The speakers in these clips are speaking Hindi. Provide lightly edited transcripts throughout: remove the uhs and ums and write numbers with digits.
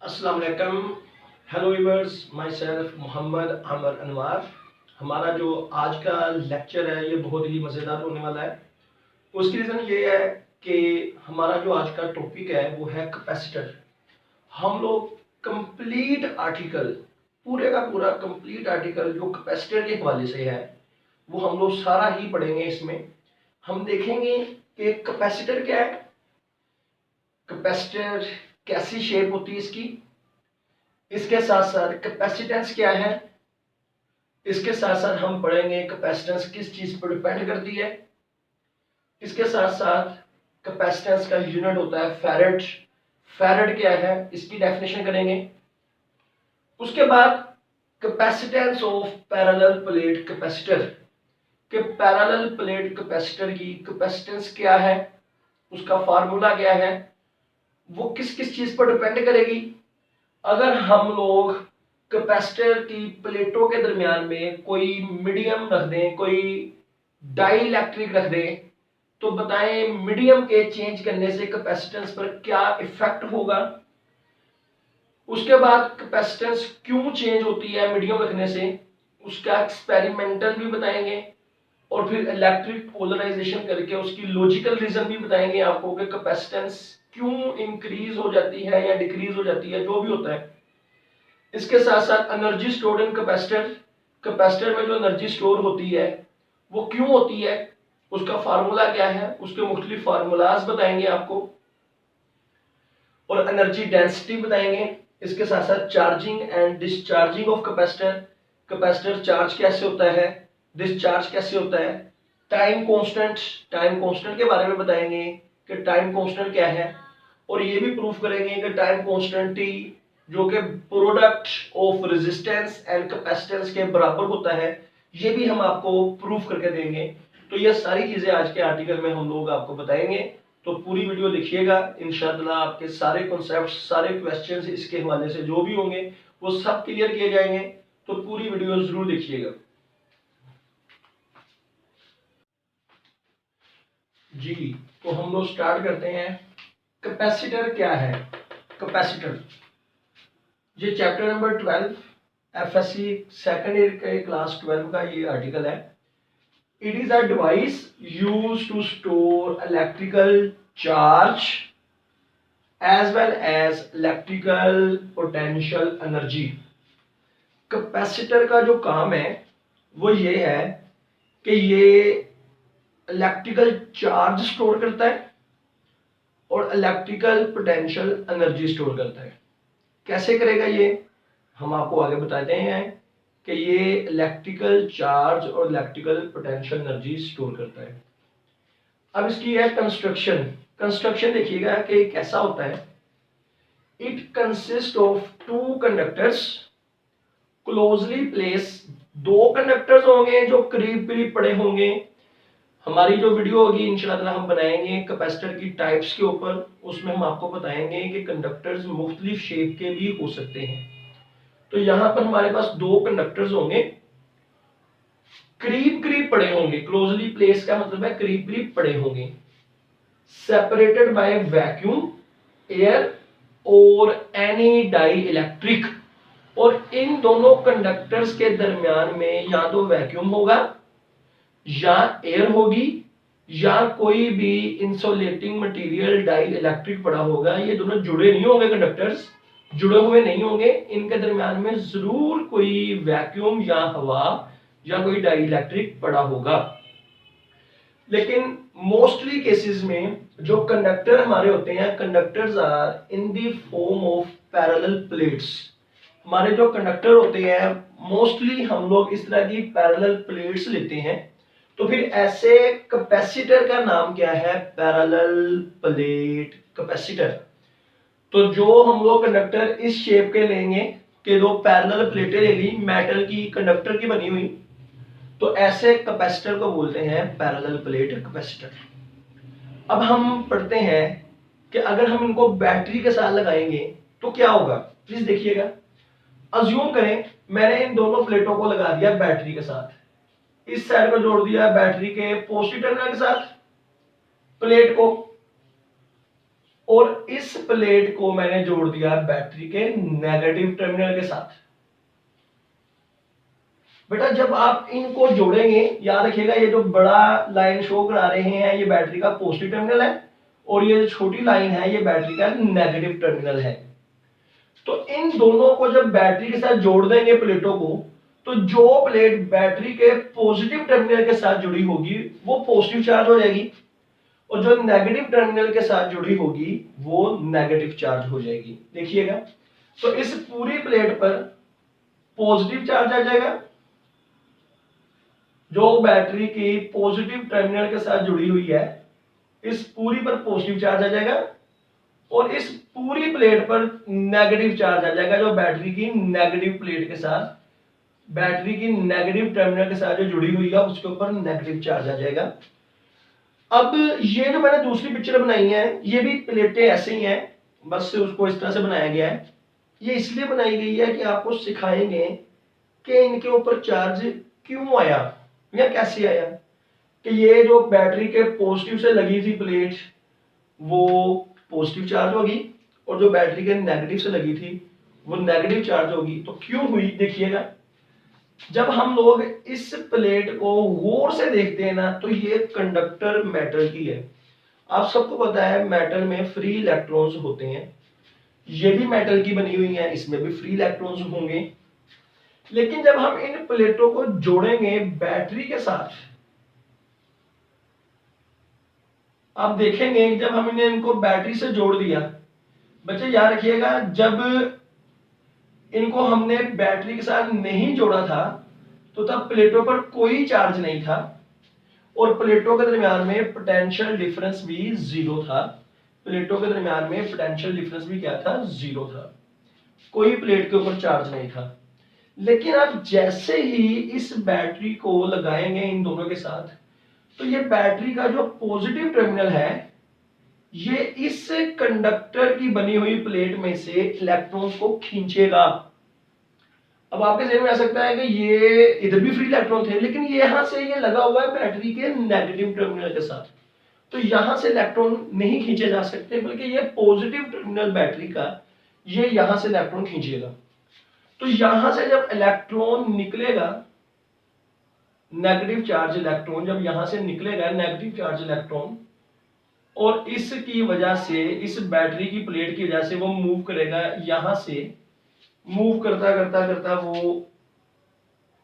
अस्सलाम वालेकुम। Hello viewers, myself Mohammad Aamir Anwar. हमारा जो आज का लेक्चर है ये बहुत ही मज़ेदार होने वाला है। उसकी रीज़न ये है कि हमारा जो आज का टॉपिक है वो है कैपेसिटर। हम लोग कंप्लीट आर्टिकल, पूरे का पूरा कंप्लीट आर्टिकल जो कैपेसिटर के हवाले से है वो हम लोग सारा ही पढ़ेंगे। इसमें हम देखेंगे कि कैपेसिटर क्या है, कैपेसिटर कैसी शेप होती है इसकी, इसके साथ साथ कैपेसिटेंस क्या है, इसके साथ साथ हम पढ़ेंगे कैपेसिटेंस किस चीज पर डिपेंड करती है। इसके साथ साथ कैपेसिटेंस का यूनिट होता है फैरेड। फैरेड क्या है इसकी डेफिनेशन करेंगे। उसके बाद capacitance of parallel plate capacitor, के पैरेलल प्लेट कैपेसिटर की कैपेसिटेंस क्या है, उसका फार्मूला क्या है, वो किस किस चीज पर डिपेंड करेगी। अगर हम लोग कैपेसिटर की प्लेटों के दरमियान में कोई मीडियम रख दें, कोई डाइइलेक्ट्रिक रख दें, तो बताएं मीडियम के चेंज करने से कैपेसिटेंस पर क्या इफेक्ट होगा। उसके बाद कैपेसिटेंस क्यों चेंज होती है मीडियम रखने से, उसका एक्सपेरिमेंटल भी बताएंगे। और फिर इलेक्ट्रिक पोलराइजेशन करके उसकी लॉजिकल रीजन भी बताएंगे आपको कि कैपेसिटेंस क्यों इंक्रीज हो जाती है या डिक्रीज हो जाती है, जो भी होता है। इसके साथ साथ एनर्जी स्टोर्ड इन कैपेसिटर, कैपेसिटर में जो एनर्जी स्टोर होती है वो क्यों होती है, उसका फार्मूला क्या है, उसके मुख्तलिफ फार्मूलाज बताएंगे आपको। और एनर्जी डेंसिटी बताएंगे। इसके साथ साथ charging and discharging of capacitor, capacitor charge कैसे होता है, डिस्चार्ज कैसे होता है। टाइम कांस्टेंट, टाइम कांस्टेंट के बारे में बताएंगे कि टाइम कांस्टेंट क्या है। और ये भी प्रूफ करेंगे कि टाइम कांस्टेंट जो कि product of resistance and capacitance के बराबर होता है, ये भी हम आपको प्रूफ करके देंगे। तो ये सारी चीजें आज के आर्टिकल में हम लोग आपको बताएंगे, तो पूरी वीडियो देखिएगा। इंशाल्लाह आपके सारे कॉन्सेप्ट, सारे क्वेश्चंस इसके हवाले से जो भी होंगे वो सब क्लियर किए जाएंगे, तो पूरी वीडियो जरूर देखिएगा जी। तो हम लोग स्टार्ट करते हैं। कैपेसिटर क्या है। कैपेसिटर ये chapter number 12 FSc second year के क्लास 12 का ये आर्टिकल है। It is a device used to store electrical charge as well as electrical potential energy. Capacitor का जो काम है वो ये है कि ये इलेक्ट्रिकल चार्ज स्टोर करता है और इलेक्ट्रिकल पोटेंशियल एनर्जी स्टोर करता है। कैसे करेगा ये हम आपको आगे बताते हैं कि ये इलेक्ट्रिकल चार्ज और इलेक्ट्रिकल पोटेंशियल एनर्जी स्टोर करता है। अब इसकी है कंस्ट्रक्शन। कंस्ट्रक्शन देखिएगा कि कैसा होता है। It consist of two conductors closely place, दो कंडक्टर्स होंगे जो करीब करीब पड़े होंगे। हमारी जो वीडियो होगी इंशाल्लाह हम बनाएंगे कैपेसिटर की टाइप्स के ऊपर, उसमें हम आपको बताएंगे कि कंडक्टर्स मुख्तलिफ शेप के भी हो सकते हैं। तो यहां पर हमारे पास दो कंडक्टर्स होंगे, करीब करीब पड़े होंगे। क्लोजली प्लेस का मतलब है करीब करीब पड़े होंगे। सेपरेटेड बाय वैक्यूम एयर और एनी डाई इलेक्ट्रिक, और इन दोनों कंडक्टर्स के दरमियान में या तो वैक्यूम होगा या एयर होगी या कोई भी इंसुलेटिंग मटेरियल डाई इलेक्ट्रिक पड़ा होगा। ये दोनों जुड़े नहीं होंगे, कंडक्टर्स जुड़े हुए नहीं होंगे, इनके दरमियान में जरूर कोई वैक्यूम या हवा या कोई डाई इलेक्ट्रिक पड़ा होगा। लेकिन मोस्टली केसेस में जो कंडक्टर हमारे होते हैं, conductors are in the form of parallel plates. हमारे जो कंडक्टर होते हैं मोस्टली हम लोग इस तरह की पैरेलल प्लेट्स लेते हैं। तो फिर ऐसे कैपेसिटर का नाम क्या है, पैरेलल प्लेट कैपेसिटर। तो जो हम लोग कंडक्टर इस शेप के लेंगे कि दो पैरेलल प्लेटें ले ली मेटल की, कंडक्टर की बनी हुई, तो ऐसे कैपेसिटर को बोलते हैं पैरेलल प्लेट कैपेसिटर। अब हम पढ़ते हैं कि अगर हम इनको बैटरी के साथ लगाएंगे तो क्या होगा। प्लीज देखिएगा। अज्यूम करें मैंने इन दोनों प्लेटों को लगा दिया बैटरी के साथ, इस साइड को जोड़ दिया बैटरी के पॉजिटिव टर्मिनल के साथ प्लेट को, और इस प्लेट को मैंने जोड़ दिया बैटरी के नेगेटिव टर्मिनल के साथ। बेटा जब आप इनको जोड़ेंगे, याद रखिएगा ये जो बड़ा लाइन शो करा रहे हैं ये बैटरी का पॉजिटिव टर्मिनल है और ये जो छोटी लाइन है ये बैटरी का नेगेटिव टर्मिनल है। तो इन दोनों को जब बैटरी के साथ जोड़ देंगे प्लेटों को, तो जो प्लेट बैटरी के पॉजिटिव टर्मिनल के साथ जुड़ी होगी वो पॉजिटिव चार्ज हो जाएगी और जो नेगेटिव टर्मिनल के साथ जुड़ी होगी वो नेगेटिव चार्ज हो जाएगी। देखिएगा, तो इस पूरी प्लेट पर पॉजिटिव चार्ज आ जाएगा, जो बैटरी की पॉजिटिव टर्मिनल के साथ जुड़ी हुई है इस पूरी पर पॉजिटिव चार्ज आ जाएगा और इस पूरी प्लेट पर नेगेटिव चार्ज आ जाएगा, जो बैटरी की नेगेटिव प्लेट के साथ, बैटरी की नेगेटिव टर्मिनल के साथ जो जुड़ी हुई है उसके ऊपर नेगेटिव चार्ज आ जाएगा। अब ये जो मैंने दूसरी पिक्चर बनाई है ये भी प्लेटें ऐसे ही हैं, बस उसको इस तरह से बनाया गया है। ये इसलिए बनाई गई है कि आपको सिखाएंगे कि इनके ऊपर चार्ज क्यों आया या कैसे आया। कि ये जो बैटरी के पॉजिटिव से लगी थी प्लेट वो पॉजिटिव चार्ज होगी और जो बैटरी के नेगेटिव से लगी थी वो नेगेटिव चार्ज होगी। तो क्यों हुई देखिएगा, जब हम लोग इस प्लेट को गौर से देखते हैं ना तो ये कंडक्टर मेटल की है। आप सबको पता है मेटल में फ्री इलेक्ट्रॉन्स होते हैं, ये भी मेटल की बनी हुई है, इसमें भी फ्री इलेक्ट्रॉन्स होंगे। लेकिन जब हम इन प्लेटों को जोड़ेंगे बैटरी के साथ, आप देखेंगे जब हमने इनको बैटरी से जोड़ दिया, बच्चे याद रखिएगा जब इनको हमने बैटरी के साथ नहीं जोड़ा था तो तब प्लेटों पर कोई चार्ज नहीं था और प्लेटों के दरमियान में पोटेंशियल डिफरेंस भी जीरो था। प्लेटों के दरमियान में पोटेंशियल डिफरेंस भी क्या था, जीरो था, कोई प्लेट के ऊपर चार्ज नहीं था। लेकिन अब जैसे ही इस बैटरी को लगाएंगे इन दोनों के साथ तो ये बैटरी का जो पॉजिटिव टर्मिनल है ये इस कंडक्टर की बनी हुई प्लेट में से इलेक्ट्रॉन्स को खींचेगा। अब आपके ज़हन में आ सकता है कि ये इधर भी फ्री इलेक्ट्रॉन थे लेकिन ये यहां से ये लगा हुआ है बैटरी के नेगेटिव टर्मिनल के साथ, तो यहां से इलेक्ट्रॉन नहीं खींचे जा सकते बल्कि ये पॉजिटिव टर्मिनल बैटरी का ये यहां से इलेक्ट्रॉन खींचेगा। तो यहां से जब इलेक्ट्रॉन निकलेगा, नेगेटिव चार्ज इलेक्ट्रॉन जब यहां से निकलेगा नेगेटिव चार्ज इलेक्ट्रॉन, और इसकी वजह से इस बैटरी की प्लेट की वजह से वो मूव करेगा, यहां से मूव करता करता करता वो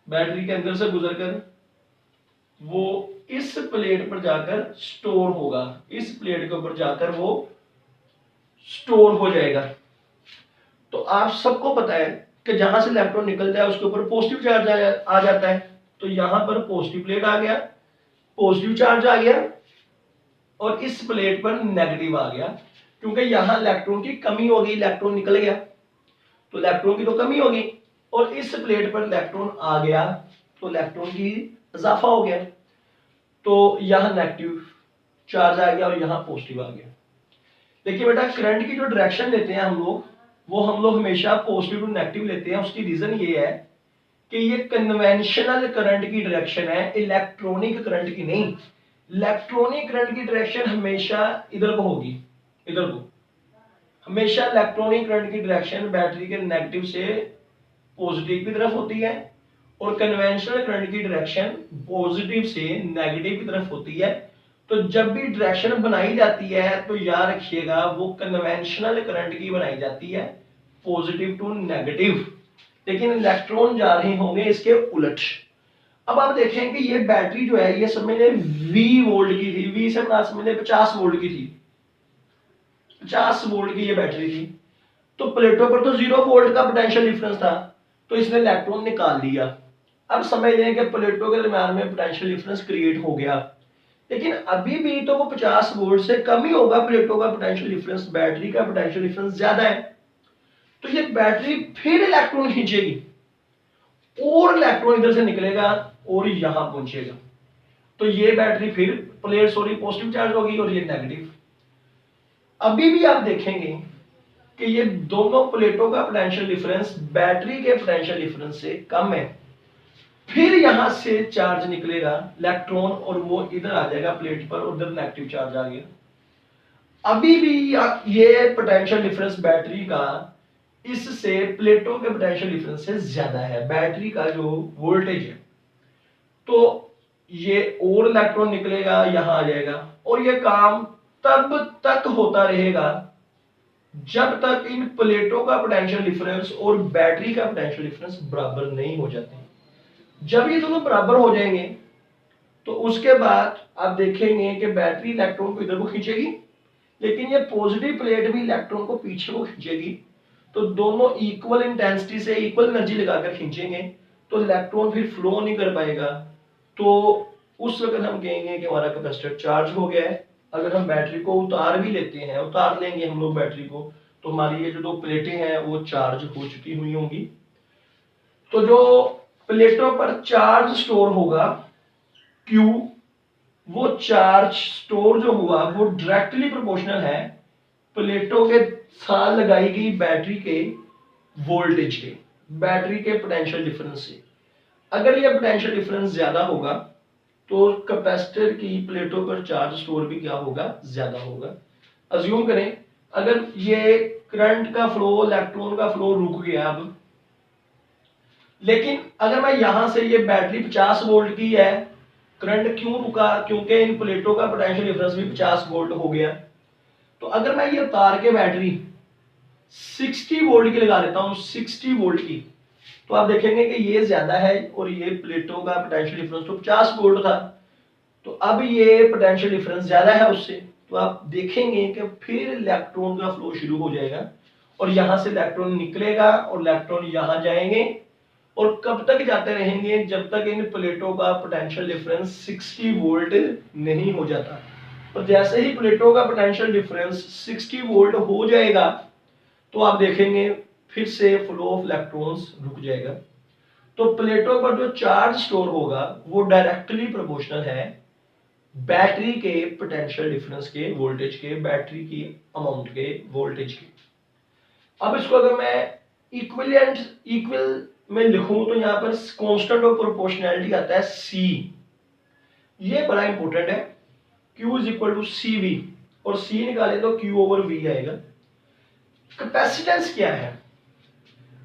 बैटरी के अंदर से गुजरकर वो इस प्लेट पर जाकर स्टोर होगा, इस प्लेट के ऊपर जाकर वो स्टोर हो जाएगा। तो आप सबको पता है कि जहां से इलेक्ट्रॉन निकलता है उसके ऊपर पॉजिटिव चार्ज आ जाता है, तो यहां पर पॉजिटिव प्लेट आ गया, पॉजिटिव चार्ज आ गया और इस प्लेट पर नेगेटिव आ गया, क्योंकि यहां इलेक्ट्रॉन की कमी होगी, इलेक्ट्रॉन निकल गया तो इलेक्ट्रॉन की तो कमी होगी और इस प्लेट पर इलेक्ट्रॉन आ गया तो इलेक्ट्रॉन की इजाफा हो गया, तो यहां नेगेटिव चार्ज आ गया और यहां पॉजिटिव आ गया। देखिए बेटा करंट की जो डायरेक्शन लेते हैं हम लोग हमेशा पॉजिटिव टू नेगेटिव लेते हैं। उसकी रीजन ये है कि ये कन्वेंशनल करंट की डायरेक्शन है, इलेक्ट्रॉनिक करंट की नहीं। इलेक्ट्रॉनिक करंट की डायरेक्शन हमेशा इधर को होगी, इधर को हमेशा इलेक्ट्रॉनिक करंट की डायरेक्शन बैटरी के नेगेटिव से पॉजिटिव की तरफ होती है और कन्वेंशनल करंट की डायरेक्शन पॉजिटिव से नेगेटिव की तरफ होती है। तो जब भी डायरेक्शन बनाई जाती है तो याद रखिएगा वो कन्वेंशनल करंट की बनाई जाती है, पॉजिटिव टू नेगेटिव, लेकिन इलेक्ट्रॉन जा रहे होंगे इसके उलट। अब आप देखें कि ये बैटरी जो है ये समझ लें V वोल्ट की थी, V से बना समझ लें 50 वोल्ट की थी, 50 वोल्ट की ये बैटरी थी। तो प्लेटों पर तो 0 वोल्ट का पोटेंशियल डिफरेंस था तो इसने इलेक्ट्रॉन निकाल दिया। अब समझ लें कि प्लेटों के दरमियान में पोटेंशियल डिफरेंस क्रिएट हो गया, लेकिन अभी भी तो वो 50 वोल्ट से कम ही होगा प्लेटों का पोटेंशियल डिफरेंस, बैटरी का पोटेंशियल डिफरेंस ज्यादा है। तो ये बैटरी फिर इलेक्ट्रॉन खींचेगी और इलेक्ट्रॉन इधर से निकलेगा और यहां पहुंचेगा, तो ये बैटरी फिर प्लेट पॉजिटिव चार्ज होगी और ये नेगेटिव। अभी भी आप देखेंगे कि ये दोनों प्लेटों का पोटेंशियल डिफरेंस बैटरी के पोटेंशियल डिफरेंस से कम है, फिर यहां से चार्ज निकलेगा इलेक्ट्रॉन और वो इधर आ जाएगा प्लेट पर और उधर नेगेटिव चार्ज आ गया। अभी भी ये पोटेंशियल डिफरेंस बैटरी का इससे प्लेटों के पोटेंशियल डिफरेंस से ज्यादा है। बैटरी का जो वोल्टेज है तो ये और इलेक्ट्रॉन निकलेगा, यहां आ जाएगा, और ये काम तब तक होता रहेगा जब तक इन प्लेटों का पोटेंशियल डिफरेंस और बैटरी का पोटेंशियल डिफरेंस बराबर नहीं हो जाते। जब ये दोनों बराबर हो जाएंगे तो उसके बाद आप देखेंगे कि बैटरी इलेक्ट्रॉन को इधर को खींचेगी, लेकिन ये पॉजिटिव प्लेट भी इलेक्ट्रॉन को पीछे को खींचेगी। तो दोनों इक्वल इंटेंसिटी से इक्वल एनर्जी लगाकर खींचेंगे तो इलेक्ट्रॉन फिर फ्लो नहीं कर पाएगा। तो उस वक्त हम कहेंगे कि हमारा कैपेसिटर चार्ज हो गया है। अगर हम बैटरी को उतार भी लेते हैं, उतार लेंगे हम लोग बैटरी को, तो हमारी ये जो दो प्लेटें हैं वो चार्ज हो चुकी हुई होंगी। तो जो प्लेटों पर चार्ज स्टोर होगा Q, वो चार्ज स्टोर जो हुआ वो डायरेक्टली प्रोपोर्शनल है प्लेटों के साथ लगाई गई बैटरी के वोल्टेज के, बैटरी के पोटेंशियल डिफरेंस से। अगर ये पोटेंशियल डिफरेंस ज्यादा होगा तो कैपेसिटर की प्लेटों पर चार्ज स्टोर भी क्या होगा, ज्यादा होगा। अज्यूम करें अगर ये करंट का फ्लो, इलेक्ट्रॉन का फ्लो रुक गया अब, लेकिन अगर मैं यहां से, ये बैटरी 50 वोल्ट की है, करंट क्यों रुका, क्योंकि इन प्लेटों का पोटेंशियल डिफरेंस भी 50 वोल्ट हो गया। तो अगर मैं ये उतार के बैटरी 60 वोल्ट की लगा देता हूं, 60 वोल्ट की, तो आप देखेंगे कि ये ज्यादा है और ये प्लेटों का पोटेंशियल डिफरेंस तो 50 वोल्ट था, तो अब ये पोटेंशियल डिफरेंस ज्यादा है उससे। तो आप देखेंगे कि फिर इलेक्ट्रॉन का फ्लो शुरू हो जाएगा और यहां से इलेक्ट्रॉन निकलेगा और इलेक्ट्रॉन यहां जाएंगे, और कब तक जाते रहेंगे, जब तक इन प्लेटों का पोटेंशियल डिफरेंस 60 वोल्ट नहीं हो जाता। और जैसे ही प्लेटों का पोटेंशियल डिफरेंस 60 वोल्ट हो जाएगा तो आप देखेंगे फिर से फ्लो ऑफ इलेक्ट्रॉन्स रुक जाएगा। तो प्लेटों पर जो चार्ज स्टोर होगा वो डायरेक्टली प्रोपोर्शनल है बैटरी के पोटेंशियल डिफरेंस के, वोल्टेज के, बैटरी की अमाउंट के, वोल्टेज के। अब इसको अगर मैं इक्वल में लिखूं तो यहां पर कांस्टेंट ऑफ प्रोपोर्शनैलिटी आता है C। ये बड़ा इंपॉर्टेंट है। Q is equal to CV, और C निकाले तो Q ओवर V आएगा। कैपेसिटेंस क्या है?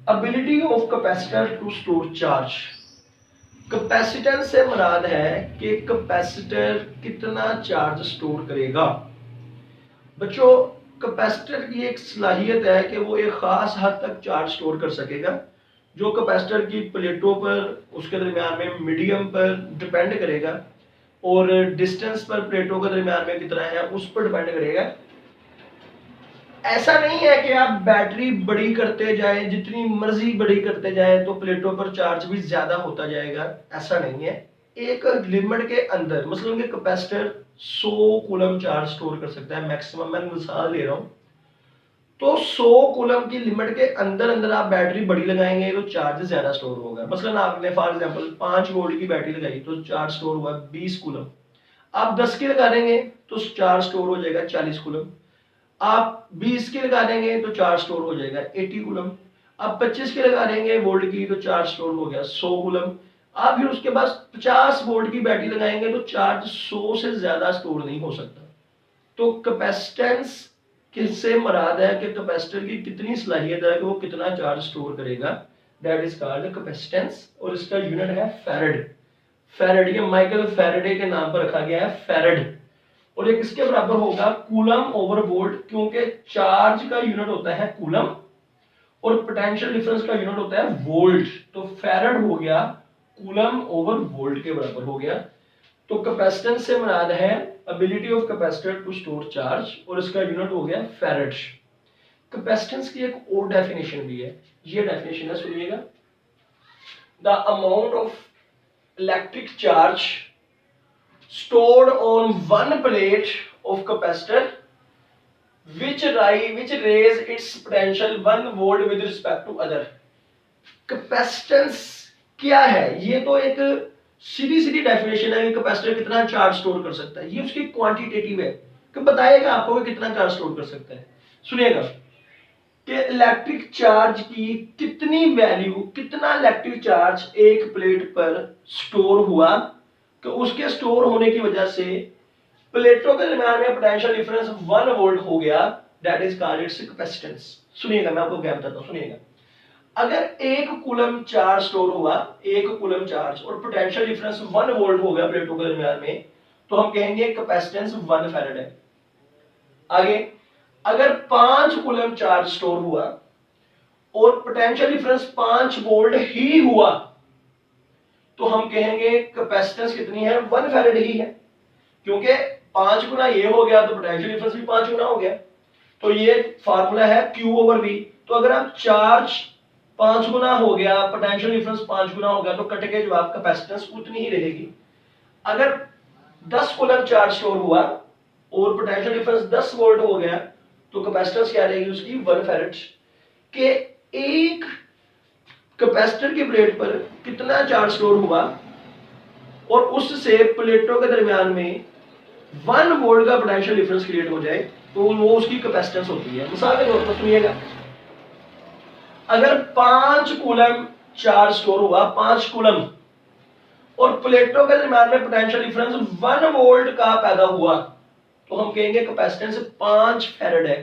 Ability of capacitor to store charge. Capacitance से मुराद है कि कैपेसिटर कितना चार्ज स्टोर करेगा। बच्चों, कैपेसिटर की एक सलाहियत है कि वो एक खास हद तक चार्ज स्टोर कर सकेगा, जो कैपेसिटर की प्लेटों पर, उसके दरमियान में मीडियम पर डिपेंड करेगा, और डिस्टेंस पर प्लेटों के दरमियान में कितना है उस पर डिपेंड करेगा। ऐसा नहीं है कि आप बैटरी बड़ी करते जाएं, जितनी मर्जी बड़ी करते जाएं तो प्लेटों पर चार्ज भी ज्यादा होता जाएगा, ऐसा नहीं है। एक लिमिट के अंदर, मसलन के कैपेसिटर 100 कूलम चार्ज स्टोर कर सकता है मैक्सिमम, मैं मिसाल ले रहा हूं, तो 100 कूलम की लिमिट के अंदर अंदर आप बैटरी बड़ी लगाएंगे तो चार्ज ज्यादा स्टोर होगा। मसलन आपने फॉर एग्जांपल 5 वोल्ट की बैटरी लगाई तो चार्ज स्टोर हुआ 20 कूलम। आप 10 की लगा देंगे तो चार्ज स्टोर हो जाएगा 40 कूलम। आप 20 की लगा देंगे तो चार्ज स्टोर हो जाएगा 80 कूलम। आप 25 की लगा देंगे वोल्ट की तो चार्ज स्टोर हो गया 100 कूलम। आप फिर उसके बाद 50 वोल्ट की बैटरी लगाएंगे तो चार्ज 100 से ज्यादा स्टोर नहीं हो सकता। तो कैपेसिटेंस किससे मुराद है कि कैपेसिटर की कितनी सलाहियत है कि वो कितना चार्ज स्टोर करेगा, दैट इज कॉल्ड कैपेसिटेंस, और इसका यूनिट है फैराड। फैराड, ये माइकल फैराडे के नाम पर रखा गया है, फैराड। और ये किसके बराबर होगा, कूलम ओवर वोल्ट, क्योंकि चार्ज का यूनिट होता है कूलम और पोटेंशियल डिफरेंस का यूनिट होता है वोल्ट। तो फैराड हो गया कूलम ओवर वोल्ट के बराबर हो गया। तो कैपेसिटेंस से मुराद है ability of capacitor to store charge, और इसका यूनिट हो गया फैराड। कैपेसिटेंस की एक और डेफिनेशन भी है, ये डेफिनेशन है, सुनिएगा। The amount of electric charge stored on one plate of capacitor which raise its potential 1 volt with respect to other। Capacitance क्या है? ये तो एक सीधी डेफिनेशन है कि कैपेसिटर कितना चार्ज स्टोर कर सकता है। ये उसकी क्वांटिटेटिव है कि बताएगा आपको कि कितना चार्ज स्टोर कर सकता है। सुनिएगा कि इलेक्ट्रिक चार्ज की कितनी वैल्यू, कितना इलेक्ट्रिक चार्ज एक प्लेट पर स्टोर हुआ, तो उसके स्टोर होने की वजह से प्लेटों के दरमियान में पोटेंशियल डिफरेंस 1 वोल्ट हो गया, that is called its capacitance. सुनिएगा, मैं आपको क्या बताता हूं, सुनिएगा। अगर 1 कूलम चार्ज स्टोर हुआ, 1 कूलम चार्ज, और पोटेंशियल डिफरेंस 1 वोल्ट हो गया प्लेटों के दरमियान में, तो हम कहेंगे कैपेसिटेंस 1 फैराड है। आगे, अगर 5 कूलम चार्ज स्टोर हुआ और पोटेंशियल डिफरेंस 5 वोल्ट ही हुआ, तो हम कहेंगे कैपेसिटेंस कितनी है, 1 फैराड ही है, क्योंकि 5 गुना ये हो गया तो पोटेंशियल डिफरेंस भी 5 गुना हो गया। तो ये फार्मूला है Q/V। तो अगर आप चार्ज 5 गुना हो गया, पोटेंशियल डिफरेंस 5 गुना हो गया, तो कट के जवाब कैपेसिटेंस उतनी ही रहेगी। अगर 10 कूलम चार्ज स्टोर हुआ और पोटेंशियल डिफरेंस 10 वोल्ट हो गया, तो कैपेसिटेंस क्या रहेगी उसकी, 1 फैराड। के एक कैपेसिटर की प्लेट पर कितना चार्ज स्टोर हुआ और उससे प्लेटों के दरमियान में 1 वोल्ट का पोटेंशियल डिफरेंस क्रिएट हो जाए, तो वो उसकी कैपेसिटेंस होती है। मिसाल के तौर पर सुनिएगा, अगर 5 कूलम चार्ज स्टोर हुआ, 5 कूलम, और प्लेटों के दरमियान में पोटेंशियल डिफरेंस 1 वोल्ट का पैदा हुआ, तो हम कहेंगे कैपेसिटेंस 5 फैराड है।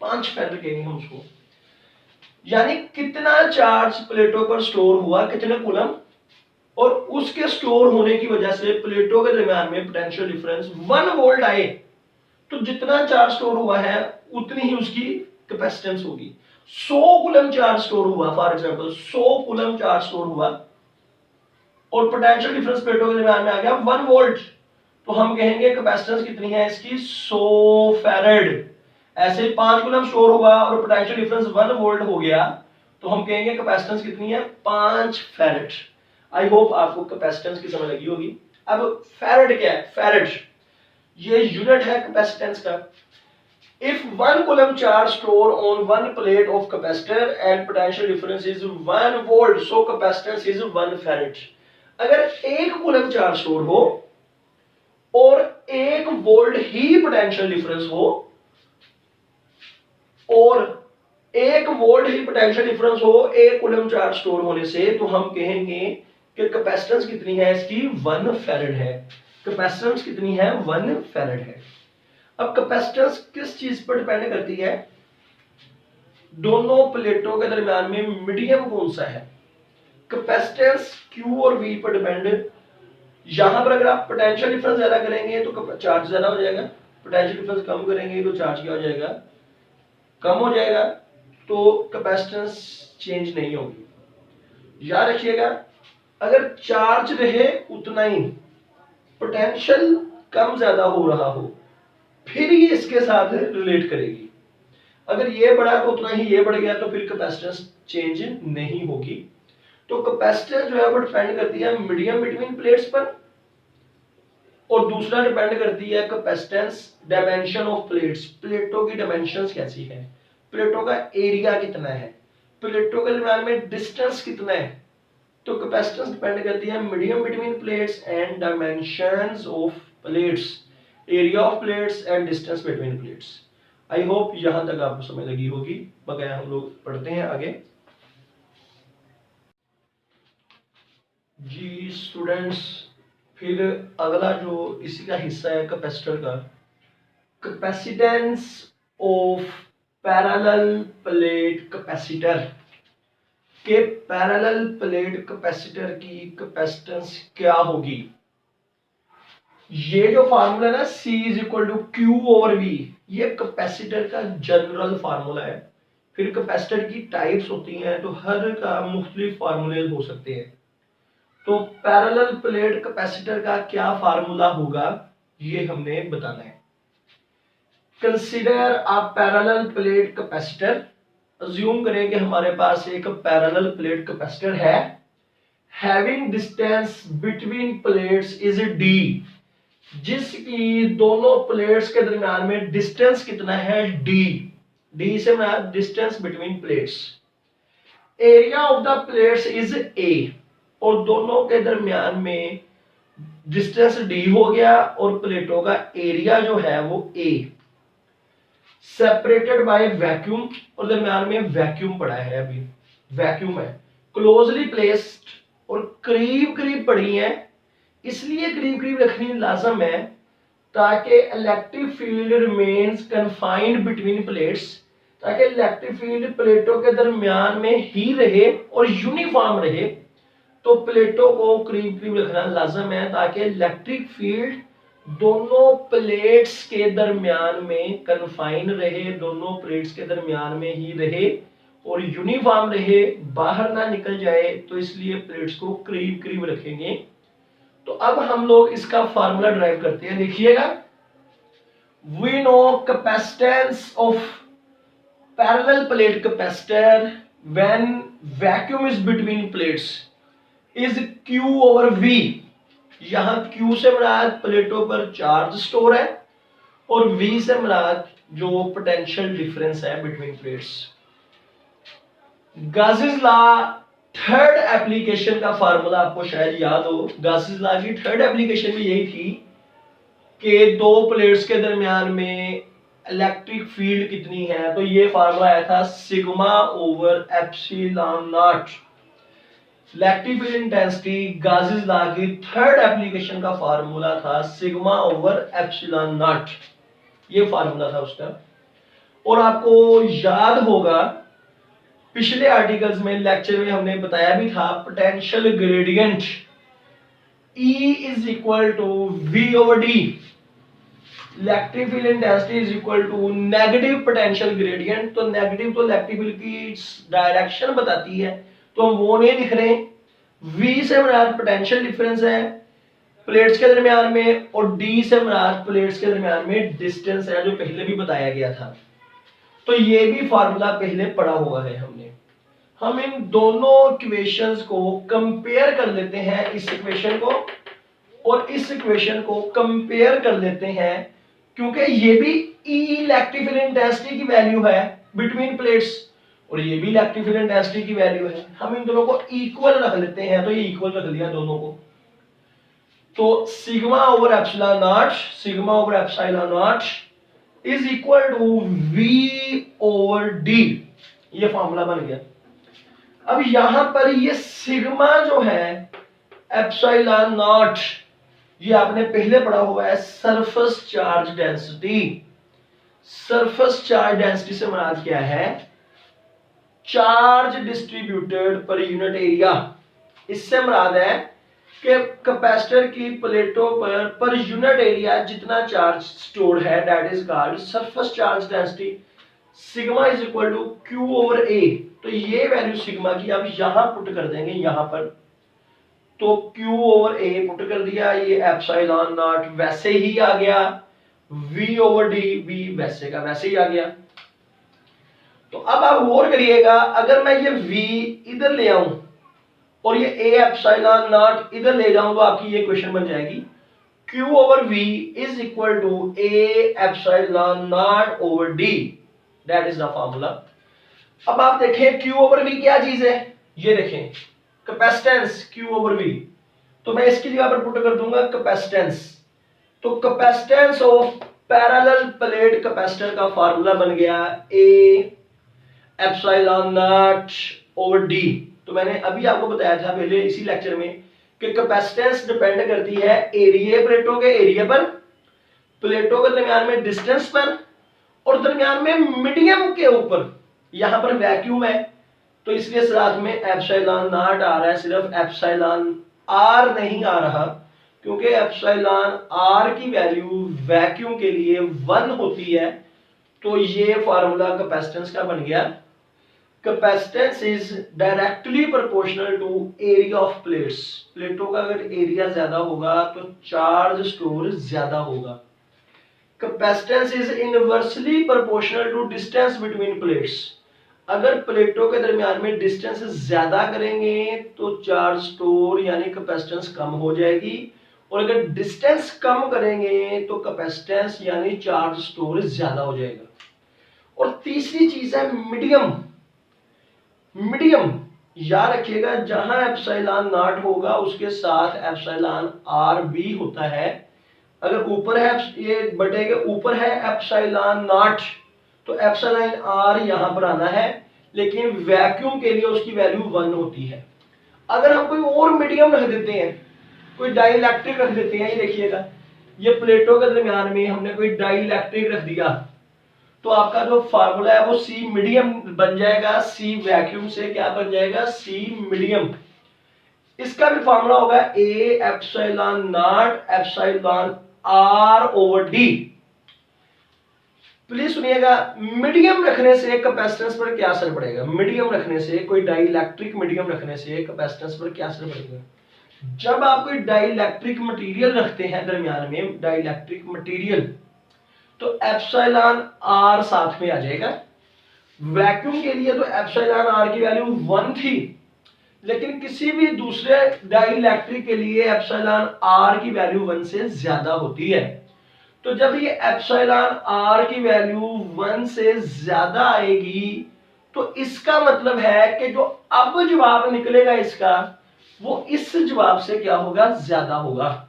5 फैराड कहेंगे हम उसको। यानी कितना चार्ज प्लेटों पर स्टोर हुआ, कितने कूलम, और उसके स्टोर होने की वजह से प्लेटों के दरमियान में पोटेंशियल डिफरेंस 1 वोल्ट आए, तो जितना चार्ज स्टोर हुआ है उतनी ही उसकी कैपेसिटेंस होगी। 100 कूलम चार्ज स्टोर हुआ, for example 100 coulomb charge store हुआ और पोटेंशियल डिफरेंस प्लेटों के दरमियान में आ गया 1 वोल्ट, तो हम कहेंगे कैपेसिटेंस कितनी है इसकी, 100 फैराड। ऐसे 5 कूलम स्टोर हुआ और पोटेंशियल डिफरेंस 1 वोल्ट हो गया, तो हम कहेंगे कैपेसिटेंस कितनी है, 5 फैराड। आई होप आपको कैपेसिटेंस की समझ लगी होगी। अब फैराड क्या है, फैराड ये यूनिट है कैपेसिटेंस का। If 1 coulomb charge store on one plate of capacitor and potential difference is 1 volt, so capacitance is 1 farad। अगर 1 कूलम चार्ज स्टोर हो और 1 वोल्ट ही पोटेंशियल डिफरेंस हो, और 1 वोल्ट ही पोटेंशियल डिफरेंस हो 1 कूलम चार्ज स्टोर होने से, तो हम कहेंगे कि कैपेसिटेंस कितनी है इसकी, 1 फैराड है। कैपेसिटेंस कितनी है, 1 फैराड है। अब कैपेसिटेंस किस चीज पर डिपेंड करती है, दोनों प्लेटों के दरमियान में मीडियम कौन सा है। कैपेसिटेंस Q और V पर डिपेंड। यहां पर अगर आप पोटेंशियल डिफरेंस ज्यादा करेंगे तो चार्ज ज्यादा हो जाएगा, पोटेंशियल डिफरेंस कम करेंगे तो चार्ज क्या हो जाएगा, कम हो जाएगा, तो कैपेसिटेंस चेंज नहीं होगी। याद रखिएगा, अगर चार्ज रहे उतना ही, पोटेंशियल कम ज्यादा हो रहा हो, फिर ये इसके साथ रिलेट करेगी। अगर ये बढ़ा तो उतना ही ये बढ़ गया, तो फिर कैपेसिटेंस चेंज नहीं होगी। तो कैपेसिटेंस जो है वो डिपेंड करती है मीडियम बिटवीन प्लेट्स पर, और दूसरा डिपेंड करती है कैपेसिटेंस डायमेंशन ऑफ प्लेट्स। प्लेटों की डायमेंशंस कैसी है, प्लेटों का एरिया कितना है, प्लेटों के दरमियान में डिस्टेंस कितना है। तो कैपेसिटेंस डिपेंड करती है medium between plates and dimensions of plates, area of plates and distance between plates. I hope यहां तक आपको समझ लगी होगी। बगैर हम लोग पढ़ते हैं आगे। जी स्टूडेंट्स, फिर अगला जो इसी का हिस्सा है कैपेसिटर का, capacitance of parallel plate capacitor. के पैरेलल प्लेट कैपेसिटर की कैपेसिटेंस क्या होगी। ये जो फार्मूला है ना, C = Q/V, ये कैपेसिटर का जनरल फार्मूला है। फिर कैपेसिटर की टाइप्स होती हैं, तो हर का मुख्तलिफ फार्मूले हो सकते हैं। तो पैरेलल प्लेट कैपेसिटर का क्या फार्मूला होगा, ये हमने बताना है। Consider a parallel plate capacitor. Assume करें कि हमारे पास एक पैरेलल प्लेट कैपेसिटर है, having distance between plates is D, जिसकी दोनों प्लेट्स के दरमियान में डिस्टेंस कितना है, D से मैं distance between plates. Area of the plates is A, और दोनों के दरमियान में डिस्टेंस D हो गया और प्लेटों का एरिया जो है वो A। सेपरेटेड बाय वैक्यूम, और दरमियान में वैक्यूम पड़ा है, अभी वैक्यूम है। क्लोजली प्लेस्ड, और करीब करीब पड़ी है, इसलिए करीब करीब रखनी लाजम है ताकि electric field remains confined between plates, ताकि इलेक्ट्रिक फील्ड प्लेटों के दरमियान में ही रहे और यूनिफॉर्म रहे। तो प्लेटों को करीब करीब रखना लाजम है ताकि इलेक्ट्रिक फील्ड दोनों प्लेट्स के दरमियान में कन्फाइन रहे, दोनों प्लेट्स के दरमियान में ही रहे और यूनिफॉर्म रहे, बाहर ना निकल जाए। तो इसलिए प्लेट्स को करीब करीब रखेंगे। तो अब हम लोग इसका फार्मूला ड्राइव करते हैं, देखिएगा। We know capacitance of parallel plate capacitor when vacuum is between plates is Q over V। यहां Q से मुराद प्लेटों पर चार्ज स्टोर है और V से मुराद जो पोटेंशियल डिफरेंस है between plates. Gauss's law third application का फार्मूला आपको शायद याद हो। गाउसेस लॉ की थर्ड एप्लीकेशन भी यही थी कि दो प्लेट्स के दरमियान में इलेक्ट्रिक फील्ड कितनी है। तो ये फार्मूला आया था sigma over epsilon naught. Electric field intensity Gauss's law की थर्ड एप्लीकेशन का फार्मूला था सिग्मा ओवर एप्सिलॉन नॉट, ये फार्मूला था उसका। और आपको याद होगा पिछले आर्टिकल्स में लेक्चर में हमने बताया भी था potential gradient E is equal to V over D। Electric field intensity is equal to negative potential gradient. तो नेगेटिव तो इलेक्ट्रिक फील्ड की डायरेक्शन बताती है, तो हम वो नहीं लिख रहे। V से मुराद पोटेंशियल डिफरेंस है प्लेट्स के दरमियान में और D से मुराद प्लेट्स के दरमियान में डिस्टेंस है, जो पहले भी बताया गया था। तो ये भी फार्मूला पहले पढ़ा हुआ है हमने। हम इन दोनों इक्वेशंस को कंपेयर कर लेते हैं, इस इक्वेशन को और इस इक्वेशन को कंपेयर कर लेते हैं, क्योंकि ये भी E इलेक्ट्रिक फील्ड इंटेंसिटी की वैल्यू है बिटवीन प्लेट्स और ये भी इलेक्ट्रिक फील्ड इंटेंसिटी की वैल्यू है। हम इन दोनों को इक्वल रख लेते हैं, तो ये इक्वल रख लिया दोनों को। तो sigma over epsilon naught, sigma over epsilon naught is equal to V over D, ये फॉर्मूला बन गया। अब यहां पर ये सिग्मा जो है एप्सिलॉन नॉट, ये आपने पहले पढ़ा हुआ है surface charge density. Surface charge density से मुराद क्या है? Charge distributed per unit area. इससे मुराद है कि कैपेसिटर की प्लेटों पर यूनिट एरिया जितना चार्ज स्टोर्ड है, that is called surface charge density. Sigma is equal to Q over A। तो ये वैल्यू सिग्मा की अब यहां पुट कर देंगे, यहां पर। तो Q ओवर A पुट कर दिया, ये एप्सिलॉन नॉट वैसे ही आ गया, V ओवर D भी वैसे का वैसे ही आ गया। तो अब आप गौर करिएगा, अगर मैं ये V इधर ले आऊं और ये A एप्सिलॉन नॉट इधर ले जाऊं तो आपकी ये क्वेश्चन बन जाएगी Q over V is equal to A epsilon naught over D, that is the formula. अब आप देखें Q ओवर V क्या चीज है, ये देखें कैपेसिटेंस Q ओवर V। तो मैं इसकी जगह पर पुट कर दूंगा कैपेसिटेंस। तो capacitance of parallel plate capacitor का फार्मूला बन गया A epsilon naught over D। तो मैंने अभी आपको बताया था पहले इसी लेक्चर में कि कैपेसिटेंस डिपेंड करती है एरिया, प्लेटों के एरिया पर, प्लेटों के दरमियान में डिस्टेंस पर और दरमियान में मीडियम के ऊपर। यहां पर वैक्यूम है तो इसलिए साथ में एप्सिलॉन नॉट आ रहा है, सिर्फ एप्सिलॉन R नहीं आ रहा, क्योंकि एप्सिलॉन R की वैल्यू वैक्यूम के लिए 1 होती है। तो ये फार्मूला कैपेसिटेंस का बन गया। Capacitance is directly proportional to area of plates. प्लेटों का अगर एरिया ज्यादा होगा तो चार्ज स्टोर ज्यादा होगा। Capacitance is inversely proportional to distance between plates. अगर प्लेटों के दरमियान में डिस्टेंस ज्यादा करेंगे तो चार्ज स्टोर यानी कैपेसिटेंस कम हो जाएगी, और अगर डिस्टेंस कम करेंगे तो कैपेसिटेंस यानी चार्ज स्टोर ज्यादा हो जाएगा। और तीसरी चीज है मीडियम। मीडियम याद रखिएगा, जहां एप्सिलॉन नॉट होगा उसके साथ एप्सिलॉन R भी होता है। अगर ऊपर है, ये बटे के ऊपर है एप्सिलॉन नॉट, तो एप्सिलॉन R यहां पर आना है, लेकिन वैक्यूम के लिए उसकी वैल्यू 1 होती है। अगर हम कोई और मीडियम रख देते हैं, कोई डाइलेक्ट्रिक रख देते हैं, ये देखिएगा ये प्लेटों के दरमियान में हमने कोई डाई इलेक्ट्रिक रख दिया, तो आपका जो फार्मूला है वो सी मीडियम बन जाएगा। सी वैक्यूम से क्या बन जाएगा, सी मीडियम। इसका भी फार्मूला होगा A epsilon naught epsilon R over D. Please सुनिएगा, मीडियम रखने से कैपेसिटेंस पर क्या असर पड़ेगा। मीडियम रखने से, कोई डाइइलेक्ट्रिक मीडियम रखने से कैपेसिटेंस पर क्या असर पड़ेगा। जब आप कोई डाइइलेक्ट्रिक मटेरियल रखते हैं दरमियान में, डाइइलेक्ट्रिक मटेरियल, तो एप्सिलॉन आर साथ में आ जाएगा। वैक्यूम के लिए तो एप्सिलॉन आर की वैल्यू 1 थी, लेकिन किसी भी दूसरे डाइइलेक्ट्रिक के लिए एप्सिलॉन आर की वैल्यू 1 से ज्यादा होती है। तो जब ये एप्सिलॉन आर की वैल्यू 1 से ज्यादा आएगी, तो इसका मतलब है कि जो अब जवाब निकलेगा इसका, वो इस जवाब से क्या होगा, ज्यादा होगा।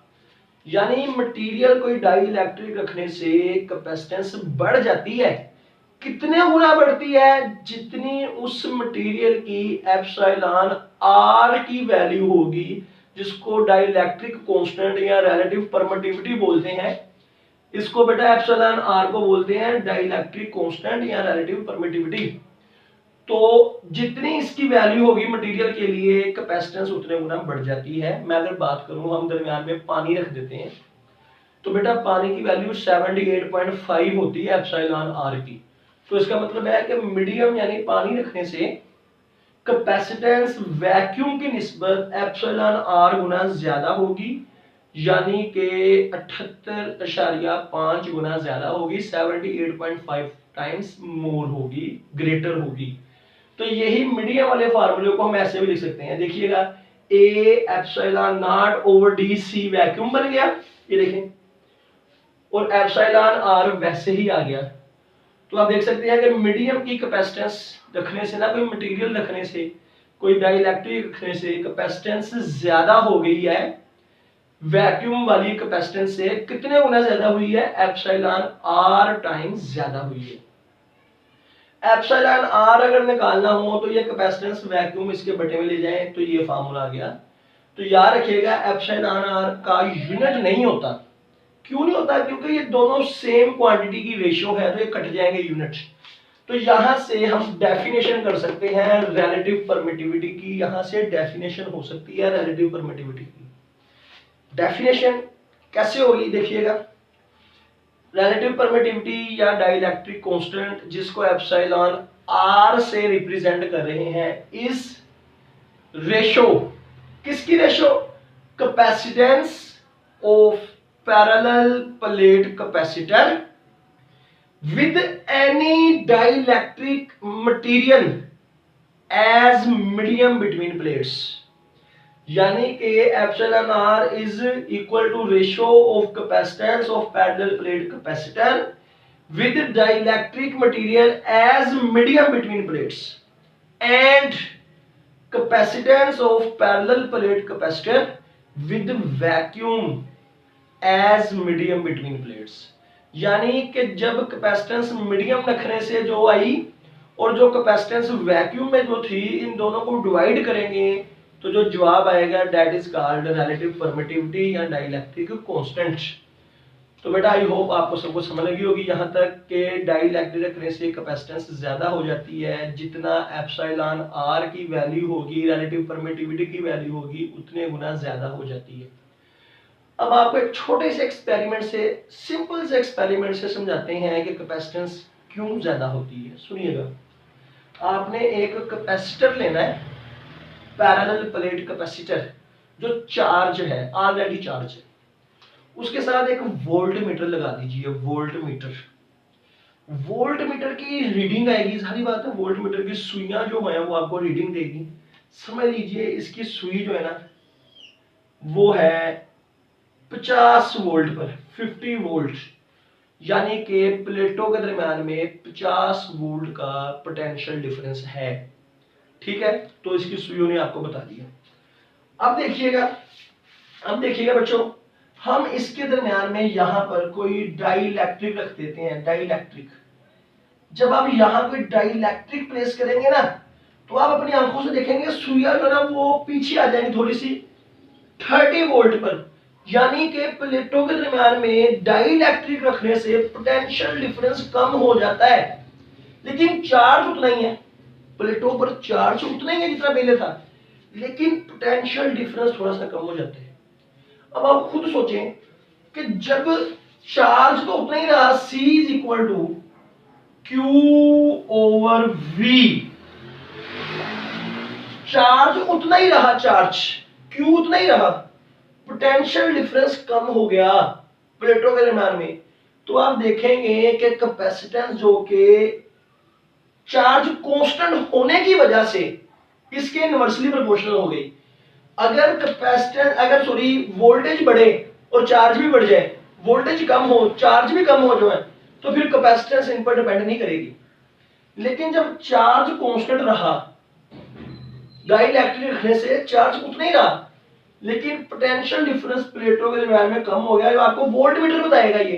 यानी मटेरियल कोई डाइइलेक्ट्रिक रखने से कैपेसिटेंस बढ़ जाती है। कितने गुना बढ़ती है, जितनी उस मटेरियल की एप्सिलॉन आर की वैल्यू होगी, जिसको डाइइलेक्ट्रिक कांस्टेंट या रिलेटिव परमिटिविटी बोलते हैं। इसको बेटा एप्सिलॉन आर को बोलते हैं डाइइलेक्ट्रिक कांस्टेंट या रिलेटिव परमिटिविटी। तो जितनी इसकी वैल्यू होगी मटेरियल के लिए, कैपेसिटेंस उतने गुना बढ़ जाती है। मैं अगर बात करूं, हम दरमियान में पानी रख देते हैं, तो बेटा पानी की वैल्यू 78.5 होती है एप्सिलॉन आर की। तो इसका मतलब है कि मीडियम यानी पानी रखने से कैपेसिटेंस वैक्यूम की निस्बत एप्सिलॉन आर गुना ज्यादा होगी, यानी कि 78.5 गुना ज्यादा होगी, 78.5 टाइम्स मोर होगी, ग्रेटर होगी। तो यही मीडियम वाले फार्मूले को हम ऐसे भी लिख सकते हैं। देखिएगा, A epsilon naught over D C vacuum बन गया, ये देखें, और एप्सिलॉन आर वैसे ही आ गया। तो आप देख सकते हैं कि मीडियम की कैपेसिटेंस रखने से ना, कोई मटेरियल रखने से, कोई डाइइलेक्ट्रिक रखने से कैपेसिटेंस ज्यादा हो गई है, वैक्यूम वाली कैपेसिटेंस से कितने गुना ज्यादा हुई है, एप्सिलॉन आर टाइम्स ज्यादा हुई है। एप्सिलॉन आर अगर निकालना हो तो ये कैपेसिटेंस वैक्यूम इसके बटे में ले जाएं, तो ये फार्मूला आ गया। तो याद रखिएगा, एप्सिलॉन आर का यूनिट नहीं होता। क्यों नहीं होता, क्योंकि ये दोनों सेम क्वांटिटी की रेशियो है, तो ये कट जाएंगे यूनिट। तो यहां से हम डेफिनेशन कर सकते हैं रिलेटिव परमिटिविटी की। यहां से डेफिनेशन हो सकती है रिलेटिव परमिटिविटी की। डेफिनेशन कैसे होगी, देखिएगा, रिलेटिव परमिटिविटी या डाइइलेक्ट्रिक कांस्टेंट, जिसको एप्सिलॉन आर से रिप्रेजेंट कर रहे हैं, इस रेशो, किसकी ratio, capacitance of parallel plate capacitor with any dielectric material as medium between plates. यानी कि epsilon R is equal to ratio of capacitance of parallel plate capacitor with dielectric material as medium between plates and capacitance of parallel plate capacitor with vacuum as medium between plates. यानी कि जब कैपेसिटेंस मीडियम रखने से जो आई और जो कैपेसिटेंस वैक्यूम में जो थी, इन दोनों को डिवाइड करेंगे तो जो जवाब आएगा that is called relative permittivity या डाइइलेक्ट्रिक कांस्टेंट। तो बेटा आई होप आपको सबको समझ लगी होगी यहाँ तक कि डाइइलेक्ट्रिक रखने से कैपेसिटेंस ज्यादा हो जाती है। जितना एप्सिलॉन आर की वैल्यू होगी, रिलेटिव परमिटिविटी की वैल्यू होगी, उतने गुना ज्यादा हो जाती है। अब आपको एक छोटे से एक्सपेरिमेंट से, सिंपल से एक्सपेरिमेंट से समझाते हैं कि कैपेसिटेंस क्यों ज्यादा होती है। सुनिएगा, आपने एक कैपेसिटर लेना है, पैरेलल प्लेट कैपेसिटर, जो चार्ज है, ऑलरेडी चार्ज है, उसके साथ एक वोल्ट मीटर लगा दीजिए। वोल्ट मीटर की रीडिंग आएगी, सारी बात है। वोल्ट मीटर की सुइयां जो है वो आपको रीडिंग देगी। समझ लीजिए इसकी सुई जो है ना, वो है 50 वोल्ट पर, 50 वोल्ट, यानी कि प्लेटों के दरमियान में 50 वोल्ट का पोटेंशियल डिफरेंस है। ठीक है, तो इसकी सुइयों ने आपको बता दिया। अब देखिएगा बच्चों, हम इसके दरमियान में यहां पर कोई डाइइलेक्ट्रिक रख देते हैं। डाइइलेक्ट्रिक, जब आप यहां कोई डाइइलेक्ट्रिक प्लेस करेंगे ना, तो आप अपनी आंखों से देखेंगे सुइयां जो ना वो पीछे आ जाएंगी थोड़ी सी, 30 वोल्ट पर। यानी कि प्लेटों के दरमियान में डाई इलेक्ट्रिक रखने से पोटेंशियल डिफरेंस कम हो जाता है, लेकिन चार्ज उतना ही है। प्लेटों पर चार्ज उतना ही है जितना पहले था, लेकिन पोटेंशियल डिफरेंस थोड़ा सा कम हो जाता है। अब आप खुद सोचें कि जब चार्ज तो उतना ही रहा, C is equal to Q/V, charge उतना ही रहा, चार्ज Q उतना ही रहा, पोटेंशियल डिफरेंस कम हो गया प्लेटों के दरमियान में, तो आप देखेंगे कि कैपेसिटेंस जो कि चार्ज कांस्टेंट होने की वजह से इसके इनवर्सली प्रोपोर्शनल हो गई। अगर कैपेसिटेंस वोल्टेज बढ़े और चार्ज भी बढ़ जाए, वोल्टेज कम हो चार्ज भी कम हो जाए, तो फिर कैपेसिटेंस इन पर डिपेंड नहीं करेगी। लेकिन जब चार्ज कांस्टेंट रहा, डाई इलेक्ट्रिक रखने से चार्ज उतना ही रहा, लेकिन पोटेंशियल डिफरेंस प्लेटों के दरमियान में कम हो गया। जो आपको वोल्ट मीटर बताएगा ये,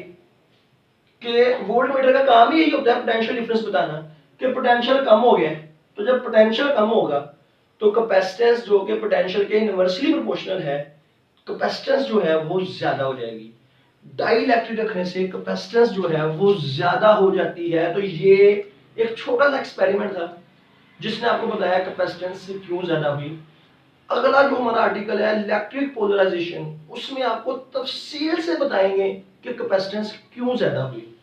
कि वोल्ट मीटर का काम ही यही होता है पोटेंशियल डिफरेंस बताना, कि पोटेंशियल कम हो गया। तो जब पोटेंशियल कम होगा तो कैपेसिटेंस जो कि पोटेंशियल के इनवर्सली प्रोपोर्शनल है, कैपेसिटेंस जो है वो ज्यादा हो जाएगी। डाई इलेक्ट्रिक रखने से कैपेसिटेंस जो है वो ज्यादा हो जाती है। तो ये एक छोटा सा एक्सपेरिमेंट था जिसने आपको बताया कैपेसिटेंस क्यों ज्यादा हुई। अगला जो हमारा आर्टिकल है इलेक्ट्रिक पोलराइजेशन, उसमें आपको तफसील से बताएंगे कि कैपेसिटेंस क्यों ज्यादा हुई।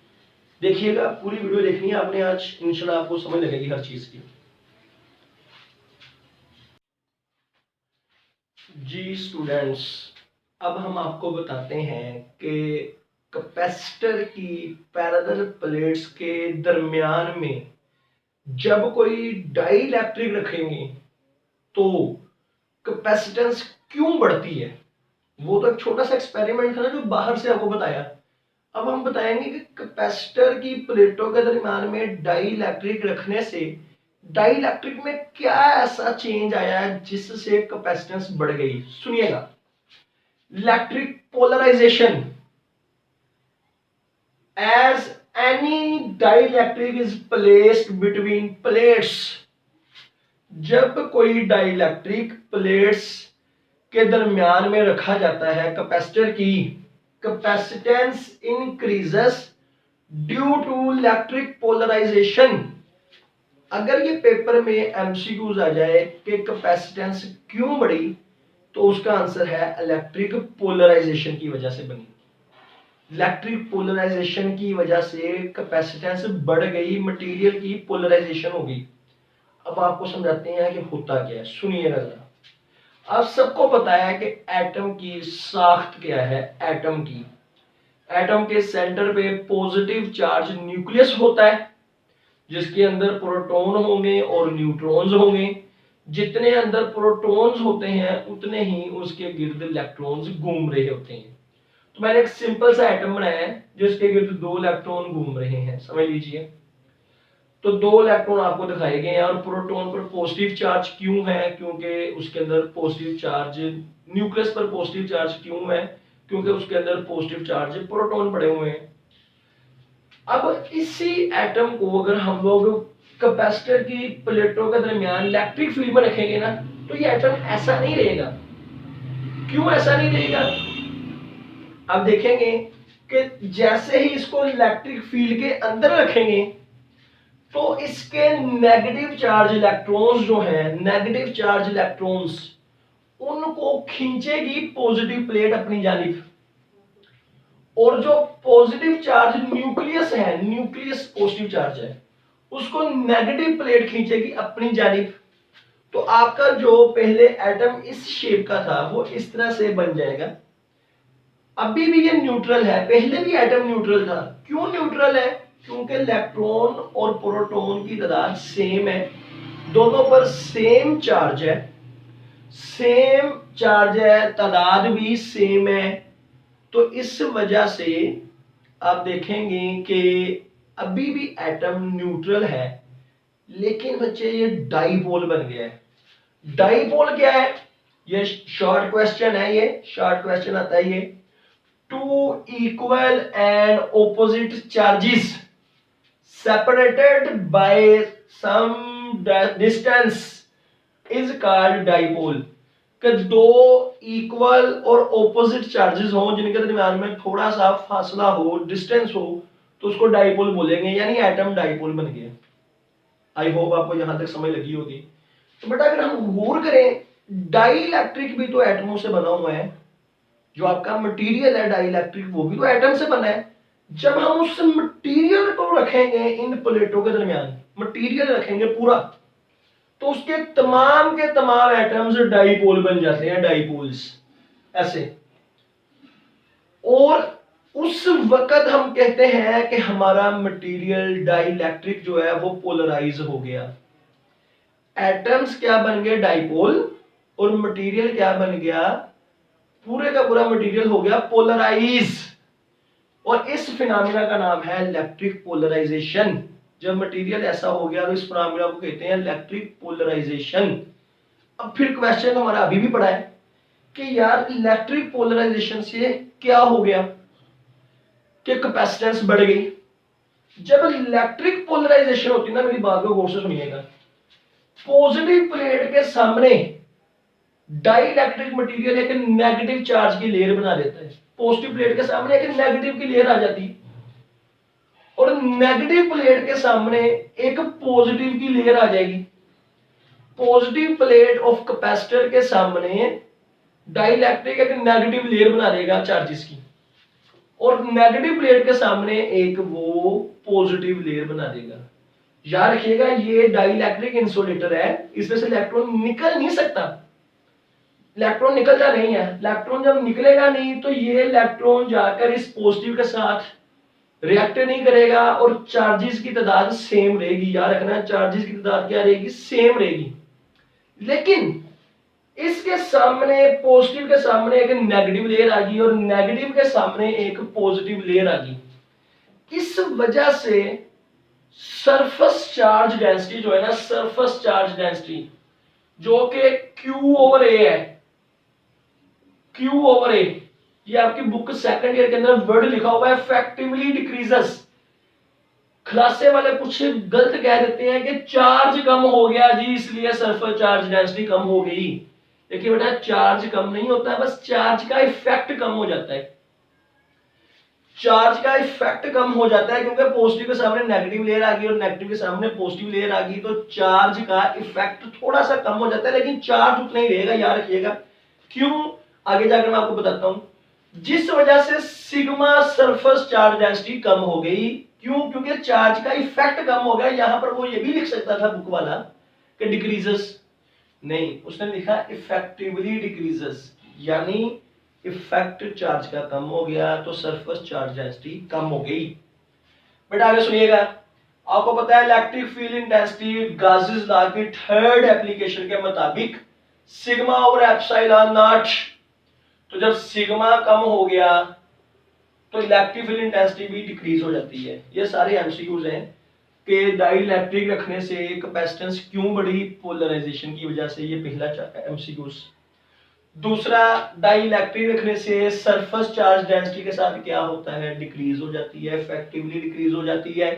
देखिएगा, पूरी वीडियो देखनी है आपने आज, इंशाल्लाह आपको समझ लगेगी हर चीज की। जी स्टूडेंट्स, अब हम आपको बताते हैं कि कैपेसिटर की पैरेलल प्लेट्स के दरमियान में जब कोई डाई इलेक्ट्रिक रखेंगे तो कैपेसिटेंस क्यों बढ़ती है। वो तो एक छोटा सा एक्सपेरिमेंट था ना जो बाहर से आपको बताया। अब हम बताएंगे कि कैपेसिटर की प्लेटों के दरमियान में डाई इलेक्ट्रिक रखने से डाई इलेक्ट्रिक में क्या ऐसा चेंज आया है जिससे कैपेसिटेंस बढ़ गई। सुनिएगा, electric polarization, as any dielectric is placed between plates, जब कोई डाइलेक्ट्रिक प्लेट्स के दरमियान में रखा जाता है कैपेसिटर की, capacitance increases due to electric polarization. अगर ये पेपर में एमसीक्यूज आ जाए कि कैपेसिटेंस क्यों बढ़ी, तो उसका आंसर है इलेक्ट्रिक पोलराइजेशन की वजह से बनी। इलेक्ट्रिक पोलराइजेशन की वजह से कैपेसिटेंस बढ़ गई, मटेरियल की पोलराइजेशन हो गई। अब आपको समझाते हैं कि होता क्या है, सुनिएगा जरा। आप सबको पता है कि एटम की साख्त क्या है। एटम की, एटम के सेंटर पे पॉजिटिव चार्ज न्यूक्लियस होता है जिसके अंदर प्रोटॉन होंगे और न्यूट्रॉन्स होंगे। जितने अंदर प्रोटॉन्स होते हैं उतने ही उसके गिर्द इलेक्ट्रॉन्स घूम रहे होते हैं। तो मैंने एक सिंपल सा एटम बनाया है जिसके गिर्द 2 इलेक्ट्रॉन घूम रहे हैं, समझ लीजिए। तो 2 इलेक्ट्रॉन आपको दिखाए गए हैं और प्रोटॉन पर पॉजिटिव चार्ज क्यों है, क्योंकि उसके अंदर पॉजिटिव चार्ज, न्यूक्लियस पर पॉजिटिव चार्ज क्यों है, क्योंकि उसके अंदर पॉजिटिव चार्ज प्रोटॉन पड़े हुए हैं। अब इसी एटम को अगर हम लोग कैपेसिटर की प्लेटों के दरमियान इलेक्ट्रिक फील्ड में रखेंगे ना, तो ये एटम ऐसा नहीं रहेगा। क्यों ऐसा नहीं रहेगा, अब देखेंगे कि जैसे ही इसको इलेक्ट्रिक फील्ड के अंदर रखेंगे तो इसके नेगेटिव चार्ज इलेक्ट्रॉन्स जो हैं, नेगेटिव चार्ज इलेक्ट्रॉन्स, उनको खींचेगी पॉजिटिव प्लेट अपनी जानिब, और जो पॉजिटिव चार्ज न्यूक्लियस है, न्यूक्लियस पॉजिटिव चार्ज है, उसको नेगेटिव प्लेट खींचेगी अपनी जानिब। तो आपका जो पहले एटम इस शेप का था वो इस तरह से बन जाएगा। अभी भी ये न्यूट्रल है, पहले भी एटम न्यूट्रल था। क्यों न्यूट्रल है, क्योंकि इलेक्ट्रॉन और प्रोटॉन की तादाद सेम है, दोनों पर सेम चार्ज है, सेम चार्ज है, तादाद भी सेम है। तो इस वजह से आप देखेंगे कि अभी भी एटम न्यूट्रल है, लेकिन बच्चे ये डाइपोल बन गया है। डाइपोल क्या है, ये शॉर्ट क्वेश्चन है, ये शॉर्ट क्वेश्चन आता है। ये two equal and opposite charges separated by some distance is called dipole। कि दो इक्वल और ऑपोजिट चार्जेस हों जिनके दरमियान में थोड़ा सा फासला हो, डिस्टेंस हो, तो उसको डाइपोल बोलेंगे, यानी एटम डाइपोल बन गया। आई होप आपको यहां तक समझ लगी होगी। तो बेटा अगर हम गौर करें, डाई इलेक्ट्रिक भी तो एटमों से बना हुआ है, जो आपका मटेरियल है डाई इलेक्ट्रिक वो भी तो एटम से बना है। जब हम उस मटेरियल को रखेंगे इन प्लेटों के दरमियान, मटेरियल रखेंगे पूरा, तो उसके तमाम के तमाम एटम्स डाइपोल बन जाते हैं, डाइपोल्स ऐसे। और उस वक्त हम कहते हैं कि हमारा मटेरियल डाइइलेक्ट्रिक जो है वो पोलराइज हो गया। एटम्स क्या बन गए, डाइपोल, और मटेरियल क्या बन गया, पूरे का पूरा मटेरियल हो गया पोलराइज। और इस फिनोमेना का नाम है इलेक्ट्रिक पोलराइजेशन। जब मटेरियल ऐसा हो गया तो इस फिनोमेना को कहते हैं इलेक्ट्रिक पोलराइजेशन। अब फिर क्वेश्चन हमारा अभी भी पड़ा है कि यार इलेक्ट्रिक पोलराइजेशन से क्या हो गया कि कैपेसिटेंस बढ़ गई। जब इलेक्ट्रिक पोलराइजेशन होती है ना, मेरी बात को गौर से सुनिएगा, पॉजिटिव प्लेट के सामने डाइइलेक्ट्रिक मटेरियल एक नेगेटिव चार्ज की लेयर बना देता है। पॉजिटिव प्लेट के सामने एक नेगेटिव की लेयर आ जाती है, और नेगेटिव प्लेट के सामने एक पॉजिटिव की लेयर आ जाएगी। पॉजिटिव प्लेट ऑफ कैपेसिटर के सामने डाइइलेक्ट्रिक एक नेगेटिव लेयर बना देगा चार्जेस की, और नेगेटिव प्लेट के सामने एक वो पॉजिटिव लेयर बना देगा। याद रखिएगा ये डाइइलेक्ट्रिक इंसुलेटर है, इसमें से इलेक्ट्रॉन निकल नहीं सकता, इलेक्ट्रॉन निकलता नहीं है। इलेक्ट्रॉन जब निकलेगा नहीं तो ये इलेक्ट्रॉन जाकर इस पॉजिटिव के साथ रिएक्ट नहीं करेगा, और चार्जेस की तादाद सेम रहेगी। याद रखना चार्जेस की तादाद क्या रहेगी, सेम रहेगी। लेकिन इसके सामने पॉजिटिव के सामने एक नेगेटिव लेयर आ गई, और नेगेटिव के सामने एक पॉजिटिव लेयर आ गई। इस वजह से सरफेस चार्ज डेंसिटी जो है ना, सरफेस चार्ज डेंसिटी जो कि Q/A है, Q/A, ये आपकी बुक सेकंड ईयर के अंदर वर्ड लिखा हुआ है, इफेक्टिवली डिक्रीजेस। खुलासे वाले कुछ गलत कह देते हैं कि चार्ज कम हो गया जी इसलिए सरफेस चार्ज डेंसिटी कम हो गई। देखिए बेटा चार्ज कम नहीं होता है, बस चार्ज का इफेक्ट कम हो जाता है। चार्ज का इफेक्ट कम हो जाता है क्योंकि पॉजिटिव के सामने नेगेटिव लेयर आ गई और नेगेटिव के सामने पॉजिटिव लेयर आ गई, तो चार्ज का इफेक्ट थोड़ा सा कम हो जाता है, लेकिन चार्ज उतना ही रहेगा। याद रखिएगा क्यों, आगे जाकर मैं आपको बताता हूं। जिस वजह से सिग्मा सरफेस चार्ज डेंसिटी कम हो गई, क्यों, क्योंकि चार्ज का इफेक्ट कम हो गया। यहां पर वो ये भी लिख सकता था बुक वाला कि डिक्रीजेस, नहीं, उसने लिखा इफेक्टिवली डिक्रीजेस, यानी इफेक्ट चार्ज का कम हो गया तो सरफेस चार्ज डेंसिटी कम हो गई। बेटा आगे सुनिएगा, आपको पता है electric field intensity Gauss's law की थर्ड एप्लीकेशन के मुताबिक सिग्मा ओवर एप्सिलॉन नॉट। तो जब सिग्मा कम हो गया तो इलेक्ट्रिक फील्ड इंटेंसिटी भी डिक्रीज हो जाती है। ये सारे एमसीक्यूज हैं कि डाइइलेक्ट्रिक रखने से कैपेसिटेंस क्यों बढ़ी, पोलराइजेशन की वजह से। ये पहला एमसीक्यूज। दूसरा, डाइइलेक्ट्रिक रखने से सरफेस चार्ज डेंसिटी के साथ क्या होता है, डिक्रीज हो जाती है, इफेक्टिवली डिक्रीज हो जाती है।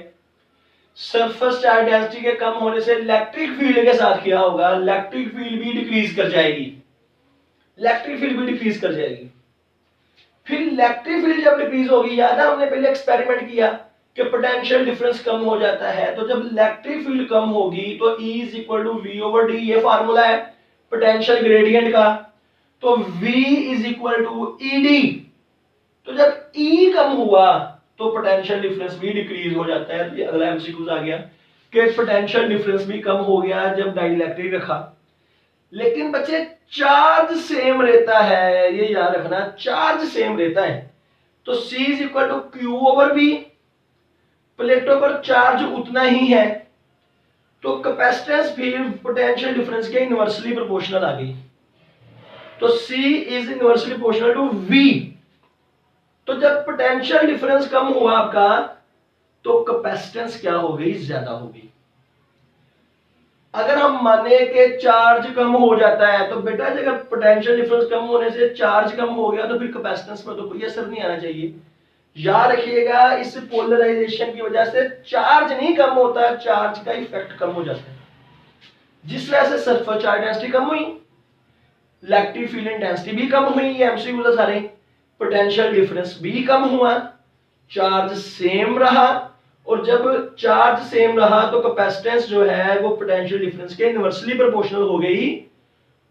सरफेस चार्ज डेंसिटी के कम होने से इलेक्ट्रिक फील्ड के साथ क्या होगा, इलेक्ट्रिक फील्ड भी डिक्रीज कर जाएगी, इलेक्ट्रिक फील्ड भी डिक्रीज कर जाएगी। फिर इलेक्ट्रिक फील्ड जब डिक्रीज होगी, याद है हमने पहले एक्सपेरिमेंट किया कि पोटेंशियल डिफरेंस कम हो जाता है। तो जब इलेक्ट्रिक फील्ड कम होगी तो E = V/D, ये फार्मूला है पोटेंशियल ग्रेडियंट का। तो V = ED। तो जब E कम हुआ तो पोटेंशियल डिफरेंस भी डिक्रीज हो जाता है। ये अगला एमसीक्यू आ गया कि पोटेंशियल डिफरेंस भी कम हो गया जब डाइइलेक्ट्रिक रखा। लेकिन बच्चे चार्ज सेम रहता है, ये याद रखना, चार्ज सेम रहता है। तो C = Q/V, प्लेटों पर चार्ज उतना ही है, तो कैपेसिटेंस भी पोटेंशियल डिफरेंस के इनवर्सली प्रोपोर्शनल आ गई। तो C is inversely proportional to V। तो जब पोटेंशियल डिफरेंस कम हुआ आपका तो कैपेसिटेंस क्या हो गई, ज्यादा हो गई। अगर हम माने कि चार्ज कम हो जाता है तो बेटा अगर पोटेंशियल डिफरेंस कम होने से चार्ज कम हो गया तो फिर कैपेसिटेंस पर तो कोई असर नहीं आना चाहिए। याद रखिएगा इस पोलराइजेशन की वजह से चार्ज नहीं कम होता, चार्ज का इफेक्ट कम हो जाता है, जिस वजह से सरफेस चार्ज डेंसिटी कम हुई। इलेक्ट्रिक फील्ड इंटेंसिटी भी कम हुई, ये एमसीक्यू था सारे। पोटेंशियल डिफरेंस भी कम हुआ, चार्ज सेम रहा, और जब चार्ज सेम रहा तो कैपेसिटेंस जो है वो पोटेंशियल डिफरेंस के इनवर्सली प्रोपोर्शनल हो गई,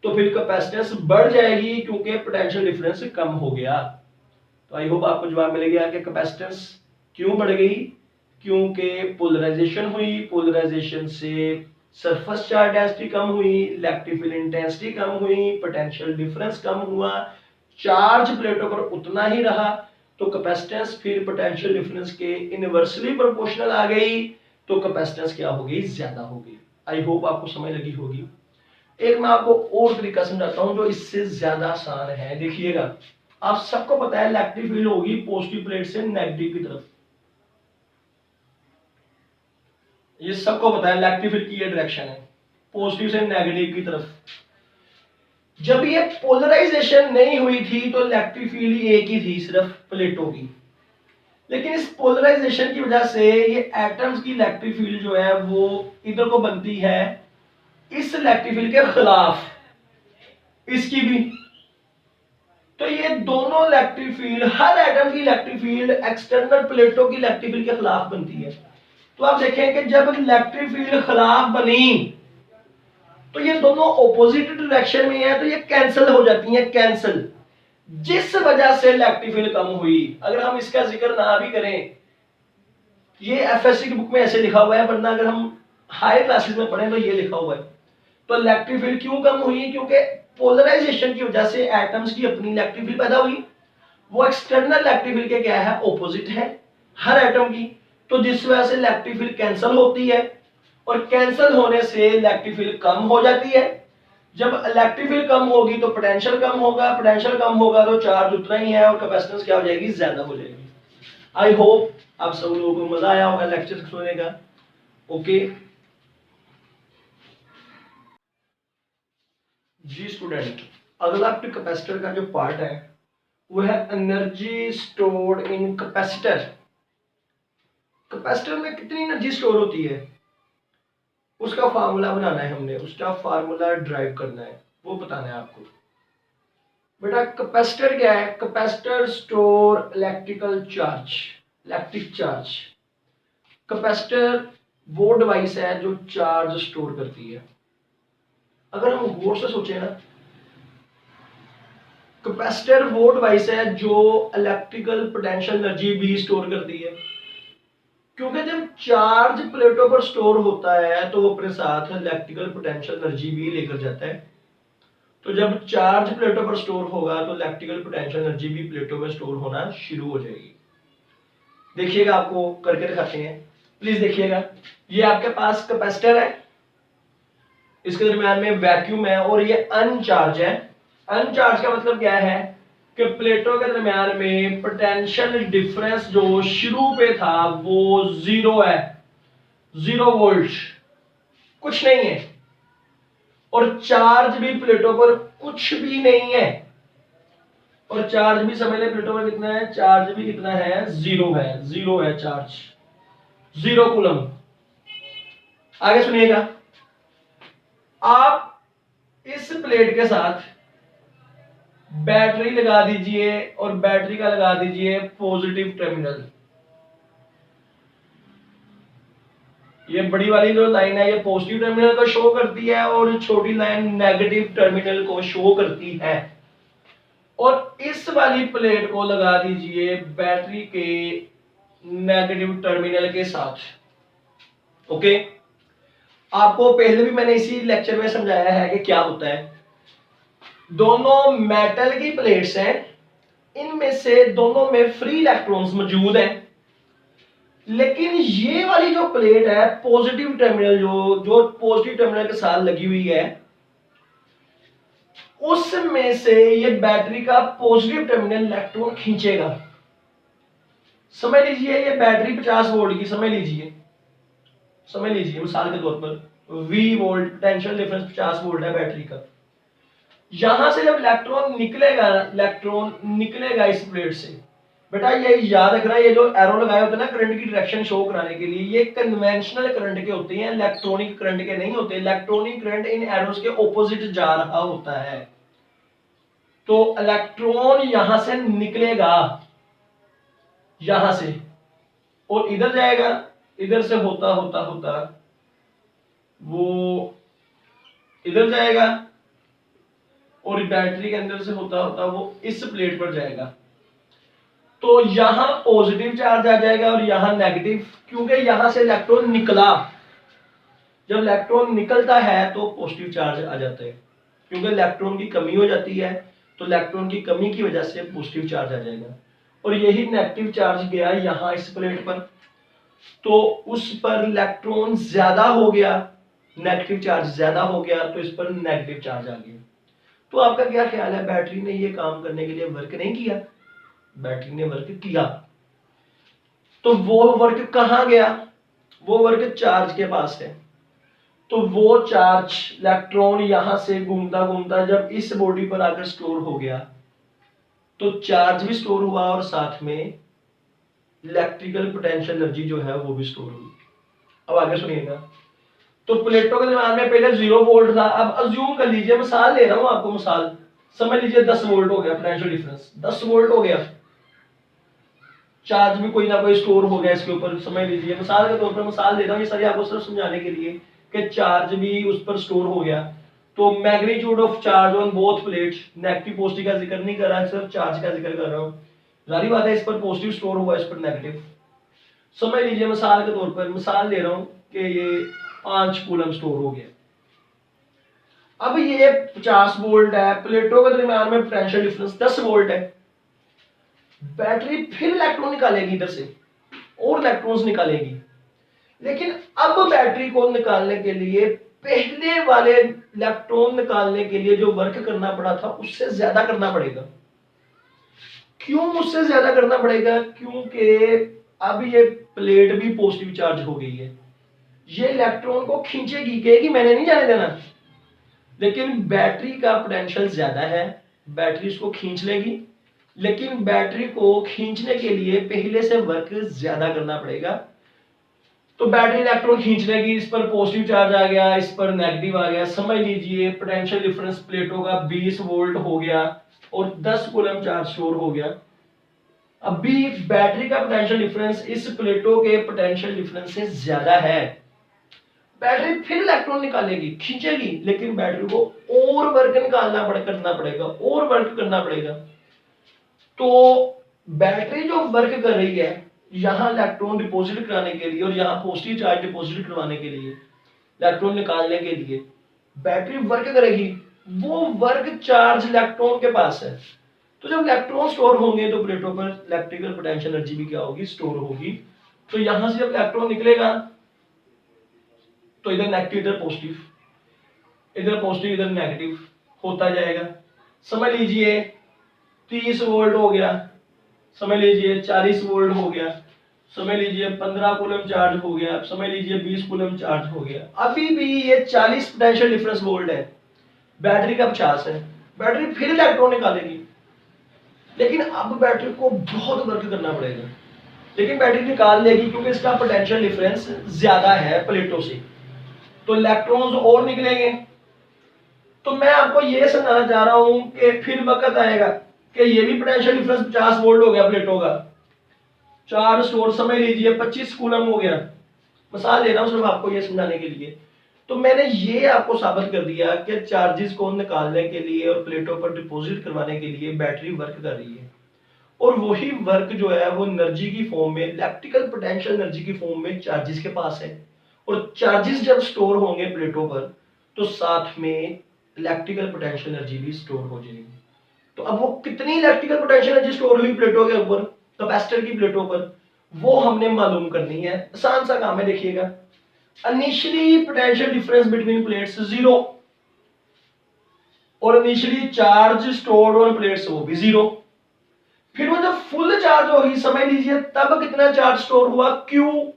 तो फिर कैपेसिटेंस बढ़ जाएगी क्योंकि पोटेंशियल डिफरेंस कम हो गया। तो आई होप आपको जवाब मिल गया कि कैपेसिटेंस क्यों बढ़ गई, क्योंकि पोलराइजेशन हुई, पोलराइजेशन से सरफेस चार्ज डेंसिटी कम हुई, इलेक्ट्रिक फील्ड इंटेंसिटी कम हुई, पोटेंशियल डिफरेंस कम हुआ, चार्ज प्लेटों पर उतना ही रहा, तो कैपेसिटेंस फिर पोटेंशियल डिफरेंस के इनवर्सली प्रोपोर्शनल आ गई, तो कैपेसिटेंस क्या हो गई, ज्यादा हो गई। आई होप आपको समझ लगी होगी। एक मैं आपको और तरीका समझाता हूं जो इससे ज्यादा आसान है। देखिएगा, आप सबको पता है इलेक्ट्रिक फील्ड होगी पॉजिटिव प्लेट से नेगेटिव की तरफ, ये सबको पता है इलेक्ट्रिक फील्ड की ये डायरेक्शन है, पॉजिटिव से नेगेटिव की तरफ। जब ये पोलराइजेशन नहीं हुई थी तो इलेक्ट्रिक फील्ड एक ही थी, सिर्फ प्लेटों की। लेकिन इस पोलराइजेशन की वजह से ये एटम्स की इलेक्ट्रिक फील्ड जो है वो इधर को बनती है इस इलेक्ट्रिक फील्ड के खिलाफ, इसकी भी। तो ये दोनों इलेक्ट्रिक फील्ड, हर एटम की इलेक्ट्रिक फील्ड एक्सटर्नल प्लेटों की इलेक्ट्रिक फील्ड के खिलाफ बनती है। तो आप देखें कि जब इलेक्ट्रिक फील्ड खिलाफ बनी तो ये दोनों ऑपोजिट डायरेक्शन में है, तो ये कैंसिल हो जाती हैं, कैंसिल, जिस वजह से इलेक्ट्रिक फील्ड कम हुई। अगर हम इसका जिक्र ना भी करें, ये एफएससी की बुक में ऐसे लिखा हुआ है, वरना अगर हम हाई क्लासेस में पढ़ें तो ये लिखा हुआ है। तो इलेक्ट्रिक फील्ड क्यों कम हुई, क्योंकि पोलराइजेशन की वजह से एटम्स की अपनी इलेक्ट्रिक फील्ड पैदा हुई, वो एक्सटर्नल इलेक्ट्रिक फील्ड के क्या है, ऑपोजिट है हर एटम की। तो जिस वजह से इलेक्ट्रिक फील्ड कैंसिल होती है, और कैंसिल होने से इलेक्ट्रिक फील्ड कम हो जाती है। जब इलेक्ट्रिक फील्ड कम होगी तो पोटेंशियल कम होगा, पोटेंशियल कम होगा तो चार्ज उतना ही है और कैपेसिटेंस क्या हो जाएगी, ज्यादा हो जाएगी। आई होप आप सब लोगों को मजा आया होगा लेक्चर सुनने का। ओके जी स्टूडेंट, अगला कैपेसिटर का जो पार्ट है वो है एनर्जी स्टोर्ड इन कैपेसिटर। कैपेसिटर में कितनी एनर्जी स्टोर होती है उसका फार्मूला बनाना है हमने, उसका फार्मूला ड्राइव करना है, वो बताना है आपको। बेटा कैपेसिटर क्या है, capacitor store electrical charge, electric charge. Capacitor वो डिवाइस है जो चार्ज स्टोर करती है। अगर हम गौर से सोचें ना, कैपेसिटर वो डिवाइस है जो इलेक्ट्रिकल पोटेंशियल एनर्जी भी स्टोर करती है, क्योंकि जब चार्ज प्लेटों पर स्टोर होता है तो वो अपने साथ इलेक्ट्रिकल पोटेंशियल एनर्जी भी लेकर जाता है। तो जब चार्ज प्लेटों पर स्टोर होगा तो इलेक्ट्रिकल पोटेंशियल एनर्जी भी प्लेटों में स्टोर होना शुरू हो जाएगी। देखिएगा, आपको करके दिखाते हैं, प्लीज देखिएगा। ये आपके पास कैपेसिटर है, इसके दरमियान में वैक्यूम है और ये अनचार्ज है। अनचार्ज का मतलब क्या है कि प्लेटों के दरमियान में पोटेंशियल डिफरेंस जो शुरू पे था वो 0 है, 0 वोल्ट, कुछ नहीं है। और चार्ज भी प्लेटों पर कुछ भी नहीं है, और चार्ज भी समझ ले प्लेटों पर कितना है, चार्ज भी कितना है, 0 है, 0 है चार्ज, 0 कूलम। आगे सुनिएगा, आप इस प्लेट के साथ बैटरी लगा दीजिए और बैटरी का लगा दीजिए पॉजिटिव टर्मिनल। ये बड़ी वाली जो लाइन है ये पॉजिटिव टर्मिनल को शो करती है और छोटी लाइन नेगेटिव टर्मिनल को शो करती है। और इस वाली प्लेट को लगा दीजिए बैटरी के नेगेटिव टर्मिनल के साथ। ओके, आपको पहले भी मैंने इसी लेक्चर में समझाया है कि क्या होता है। दोनों मेटल की प्लेट्स हैं, इनमें से दोनों में फ्री इलेक्ट्रॉन्स मौजूद हैं, लेकिन ये वाली जो प्लेट है पॉजिटिव टर्मिनल, जो पॉजिटिव टर्मिनल के साथ लगी हुई है, उसमें से ये बैटरी का पॉजिटिव टर्मिनल इलेक्ट्रॉन खींचेगा। समझ लीजिए ये बैटरी 50 वोल्ट की, समझ लीजिए मिसाल के तौर पर V volt, potential difference 50 volt है बैटरी का। यहां से जब इलेक्ट्रॉन निकलेगा इस प्लेट से, बेटा ये याद रखना, ये जो एरो लगाए होते हैं ना करंट की डायरेक्शन शो कराने के लिए, ये कन्वेंशनल करंट के होते हैं, इलेक्ट्रॉनिक करंट के नहीं होते। इलेक्ट्रॉनिक करंट इन एरोस के ऑपोजिट जा रहा होता है। तो इलेक्ट्रॉन यहां से निकलेगा, यहां से, और इधर जाएगा, इधर से होता होता होता वो इधर जाएगा, और बैटरी के अंदर से होता होता वो इस प्लेट पर जाएगा। तो यहां पॉजिटिव चार्ज आ जाएगा और यहां नेगेटिव, क्योंकि यहां से इलेक्ट्रॉन निकला। जब इलेक्ट्रॉन निकलता है तो पॉजिटिव चार्ज आ जाता है, क्योंकि इलेक्ट्रॉन की कमी हो जाती है, तो इलेक्ट्रॉन की कमी की वजह से पॉजिटिव चार्ज आ जाएगा। और यही नेगेटिव चार्ज गया यहां इस प्लेट पर, तो उस पर इलेक्ट्रॉन ज्यादा हो गया, नेगेटिव चार्ज ज्यादा हो गया, तो इस पर नेगेटिव चार्ज आ गया। तो आपका क्या ख्याल है, बैटरी ने ये काम करने के लिए वर्क नहीं किया? बैटरी ने वर्क किया। तो वो वर्क कहां गया? वो वर्क चार्ज के पास है। तो वो चार्ज इलेक्ट्रॉन यहां से घूमता घूमता जब इस बॉडी पर आकर स्टोर हो गया, तो चार्ज भी स्टोर हुआ और साथ में इलेक्ट्रिकल पोटेंशियल एनर्जी जो है वो भी स्टोर हुई। अब आगे सुनिएगा। तो प्लेटों के दरमियान में पहले 0 वोल्ट था। अब अज्यूम कर लीजिए, मिसाल ले रहा हूं आपको, मिसाल समझ लीजिए 10 वोल्ट हो गया पोटेंशियल डिफरेंस, 10 वोल्ट हो गया, चार्ज भी कोई ना कोई स्टोर हो गया इसके ऊपर, समझ लीजिए। मिसाल के तौर पर मिसाल दे रहा हूं, ये सारी आपको सिर्फ समझाने के लिए कि चार्ज भी उस पर स्टोर हो गया। तो magnitude of charge on both plates, negative positive का जिक्र नहीं कर रहा, सिर्फ चार्ज का जिक्र कर रहा हूं। जारी बात है, इस पर पॉजिटिव स्टोर हुआ, इस पर नेगेटिव। समझ लीजिए मिसाल के तौर पर, मिसाल ले रहा हूं कि ये 5 कूलम स्टोर हो गया। अब ये 50 वोल्ट है, प्लेटों के दरमियान में पोटेंशियल डिफरेंस 10 वोल्ट है। बैटरी फिर इलेक्ट्रॉन निकालेगी इधर से, और इलेक्ट्रॉन्स निकालेगी, लेकिन अब बैटरी को निकालने के लिए पहले वाले इलेक्ट्रॉन निकालने के लिए जो वर्क करना पड़ा था उससे ज्यादा करना पड़ेगा। क्यों उससे ज्यादा करना पड़ेगा? क्योंकि अब ये प्लेट भी पॉजिटिव चार्ज हो गई है, ये इलेक्ट्रॉन को खींचेगी, कहेगी मैंने नहीं जाने देना। लेकिन बैटरी का पोटेंशियल ज्यादा है, बैटरी इसको खींच लेगी, लेकिन बैटरी को खींचने के लिए पहले से वर्क ज्यादा करना पड़ेगा। तो बैटरी इलेक्ट्रॉन खींच लेगी, इस पर पॉजिटिव चार्ज आ गया, इस पर नेगेटिव आ गया। समझ लीजिए पोटेंशियल डिफरेंस प्लेटों का 20 वोल्ट हो गया और 10 कूलम चार्ज स्टोर हो गया। अभी बैटरी का पोटेंशियल डिफरेंस इस प्लेटों के पोटेंशियल डिफरेंस से ज्यादा है। बैटरी फिर इलेक्ट्रॉन निकालेगी, खींचेगी, लेकिन बैटरी को और वर्क करना पड़ेगा, और वर्क करना पड़ेगा। तो बैटरी जो वर्क कर रही है यहां इलेक्ट्रॉन डिपॉजिट कराने के लिए और यहां पॉजिटिव चार्ज डिपॉजिट करवाने के लिए, इलेक्ट्रॉन निकालने के लिए बैटरी वर्क करेगी। वो वर्क चार्ज इलेक्ट्रॉन के पास है। तो जब इलेक्ट्रॉन स्टोर होंगे तो प्लेटों पर इलेक्ट्रिकल पोटेंशियल एनर्जी भी क्या होगी? स्टोर होगी। तो यहां से जब इलेक्ट्रॉन निकलेगा तो इधर नेगेटिव, इधर पॉजिटिव, इधर पॉजिटिव, इधर नेगेटिव होता जाएगा। समझ लीजिए 30 वोल्ट हो गया, समझ लीजिए 40 वोल्ट हो गया, समझ लीजिए 15 कूलम चार्ज हो गया, समझ लीजिए 20 कूलम चार्ज हो गया। अभी भी ये 40 पोटेंशियल डिफरेंस वोल्ट है, बैटरी का 50 है। बैटरी फिर इलेक्ट्रॉन निकालेगी, लेकिन अब बैटरी को बहुत वर्क करना पड़ेगा, लेकिन बैटरी निकाल लेगी क्योंकि इसका पोटेंशियल डिफरेंस ज्यादा है प्लेटों से, तो इलेक्ट्रॉन्स और निकलेंगे। तो मैं आपको यह समझाना चाह रहा हूं कि फिर वक्त आएगा कि ये भी पोटेंशियल डिफरेंस 50 वोल्ट हो गया प्लेटों का, चार स्टोर, समझ लीजिए 25 कूलम हो गया। मिसाल ले रहा हूं सिर्फ आपको ये समझाने के लिए। तो मैंने ये आपको साबित कर दिया कि चार्जेस को निकालने के लिए और प्लेटों पर डिपॉजिट करवाने के लिए बैटरी वर्क कर रही है, और वही वर्क जो है वो एनर्जी की फॉर्म में, इलेक्ट्रिकल पोटेंशियल एनर्जी की फॉर्म में चार्जेस के पास है। और चार्जेस जब स्टोर होंगे प्लेटों पर तो साथ में इलेक्ट्रिकल पोटेंशियल एनर्जी भी स्टोर हो जाएगी। तो अब वो कितनी इलेक्ट्रिकल पोटेंशियल एनर्जी स्टोर हुई प्लेटों के ऊपर, कैपेसिटर की प्लेटों पर, वो हमने मालूम करनी है। आसान सा काम है, देखिएगा। Initially potential difference between plates 0, और initially charge stored on plates वो भी 0। फिर वो जब फुल चार्ज होगी, समझ लीजिए तब कितना चार्ज स्टोर हुआ? Q।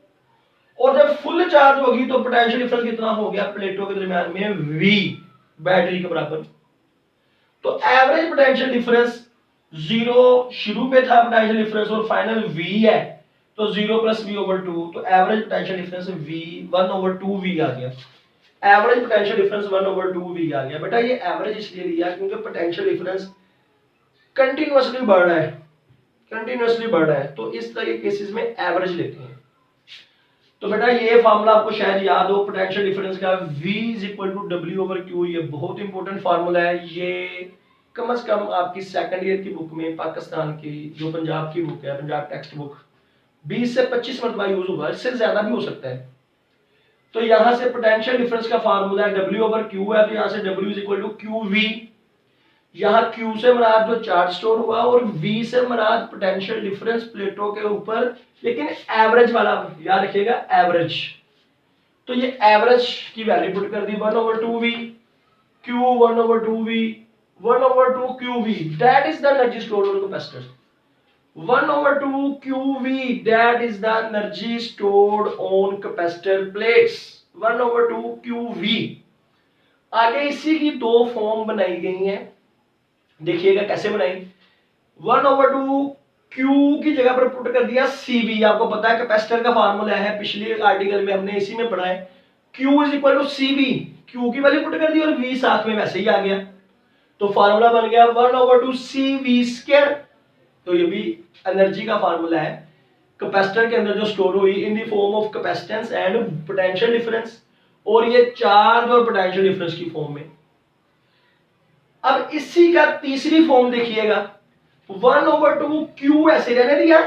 और जब फुल चार्ज होगी तो पोटेंशियल डिफरेंस कितना हो गया प्लेटों के दरमियान में? V, बैटरी के बराबर। तो एवरेज पोटेंशियल डिफरेंस 0 शुरू में था पोटेंशियल डिफरेंस, और फाइनल V है, तो 0 + V/2, तो average potential difference V 1/2V आ गया। एवरेज पोटेंशियल डिफरेंस 1/2V आ गया। बेटा ये एवरेज इसलिए लिया क्योंकि पोटेंशियल डिफरेंस कंटिन्यूअसली बढ़ रहा है, कंटिन्यूअसली बढ़ रहा है, तो इस तरह के केसेस में एवरेज लेते हैं। तो बेटा ये फार्मूला आपको शायद याद हो पोटेंशियल डिफरेंस का, V is equal to W/Q। ये बहुत इंपॉर्टेंट फार्मूला है, ये कम से कम आपकी सेकंड ईयर की बुक में, पाकिस्तान की जो पंजाब की बुक है, पंजाब टेक्स्ट बुक, 20 से 25 मरतबा यूज होगा, इससे ज्यादा भी हो सकता है। तो यहां से पोटेंशियल डिफरेंस का फार्मूला है W/Q है, तो यहां से W is equal to QV। यहाँ Q से मराद जो चार्ज स्टोर हुआ और V से मराद पोटेंशियल डिफरेंस प्लेटों के ऊपर, लेकिन एवरेज वाला याद रखिएगा, एवरेज। तो ये एवरेज की वैल्यू पुट कर दी 1/2V Q 1/2V 1/2QV, that is the energy stored on capacitor. 1/2QV that is the energy stored on capacitor plates, 1/2QV। आगे इसी की दो फॉर्म बनाई गई हैं, देखिएगा कैसे बनाई। 1/2Q की जगह पर पुट कर दिया CV। आपको पता है कैपेसिटर का फार्मूला है, पिछले आर्टिकल में हमने इसी में पढ़ा है, Q is equal to CV। Q की वैल्यू पुट कर दी और V साथ में वैसे ही आ गया, तो फार्मूला बन गया 1/2CV²। तो ये भी एनर्जी का फार्मूला है, कैपेसिटर के अंदर जो स्टोर हुई इन the form of capacitance and potential difference, और ये चार्ज और पोटेंशियल डिफरेंस की फॉर्म में। अब इसी का तीसरी फॉर्म देखिएगा, 1/2Q ऐसे रहने दिया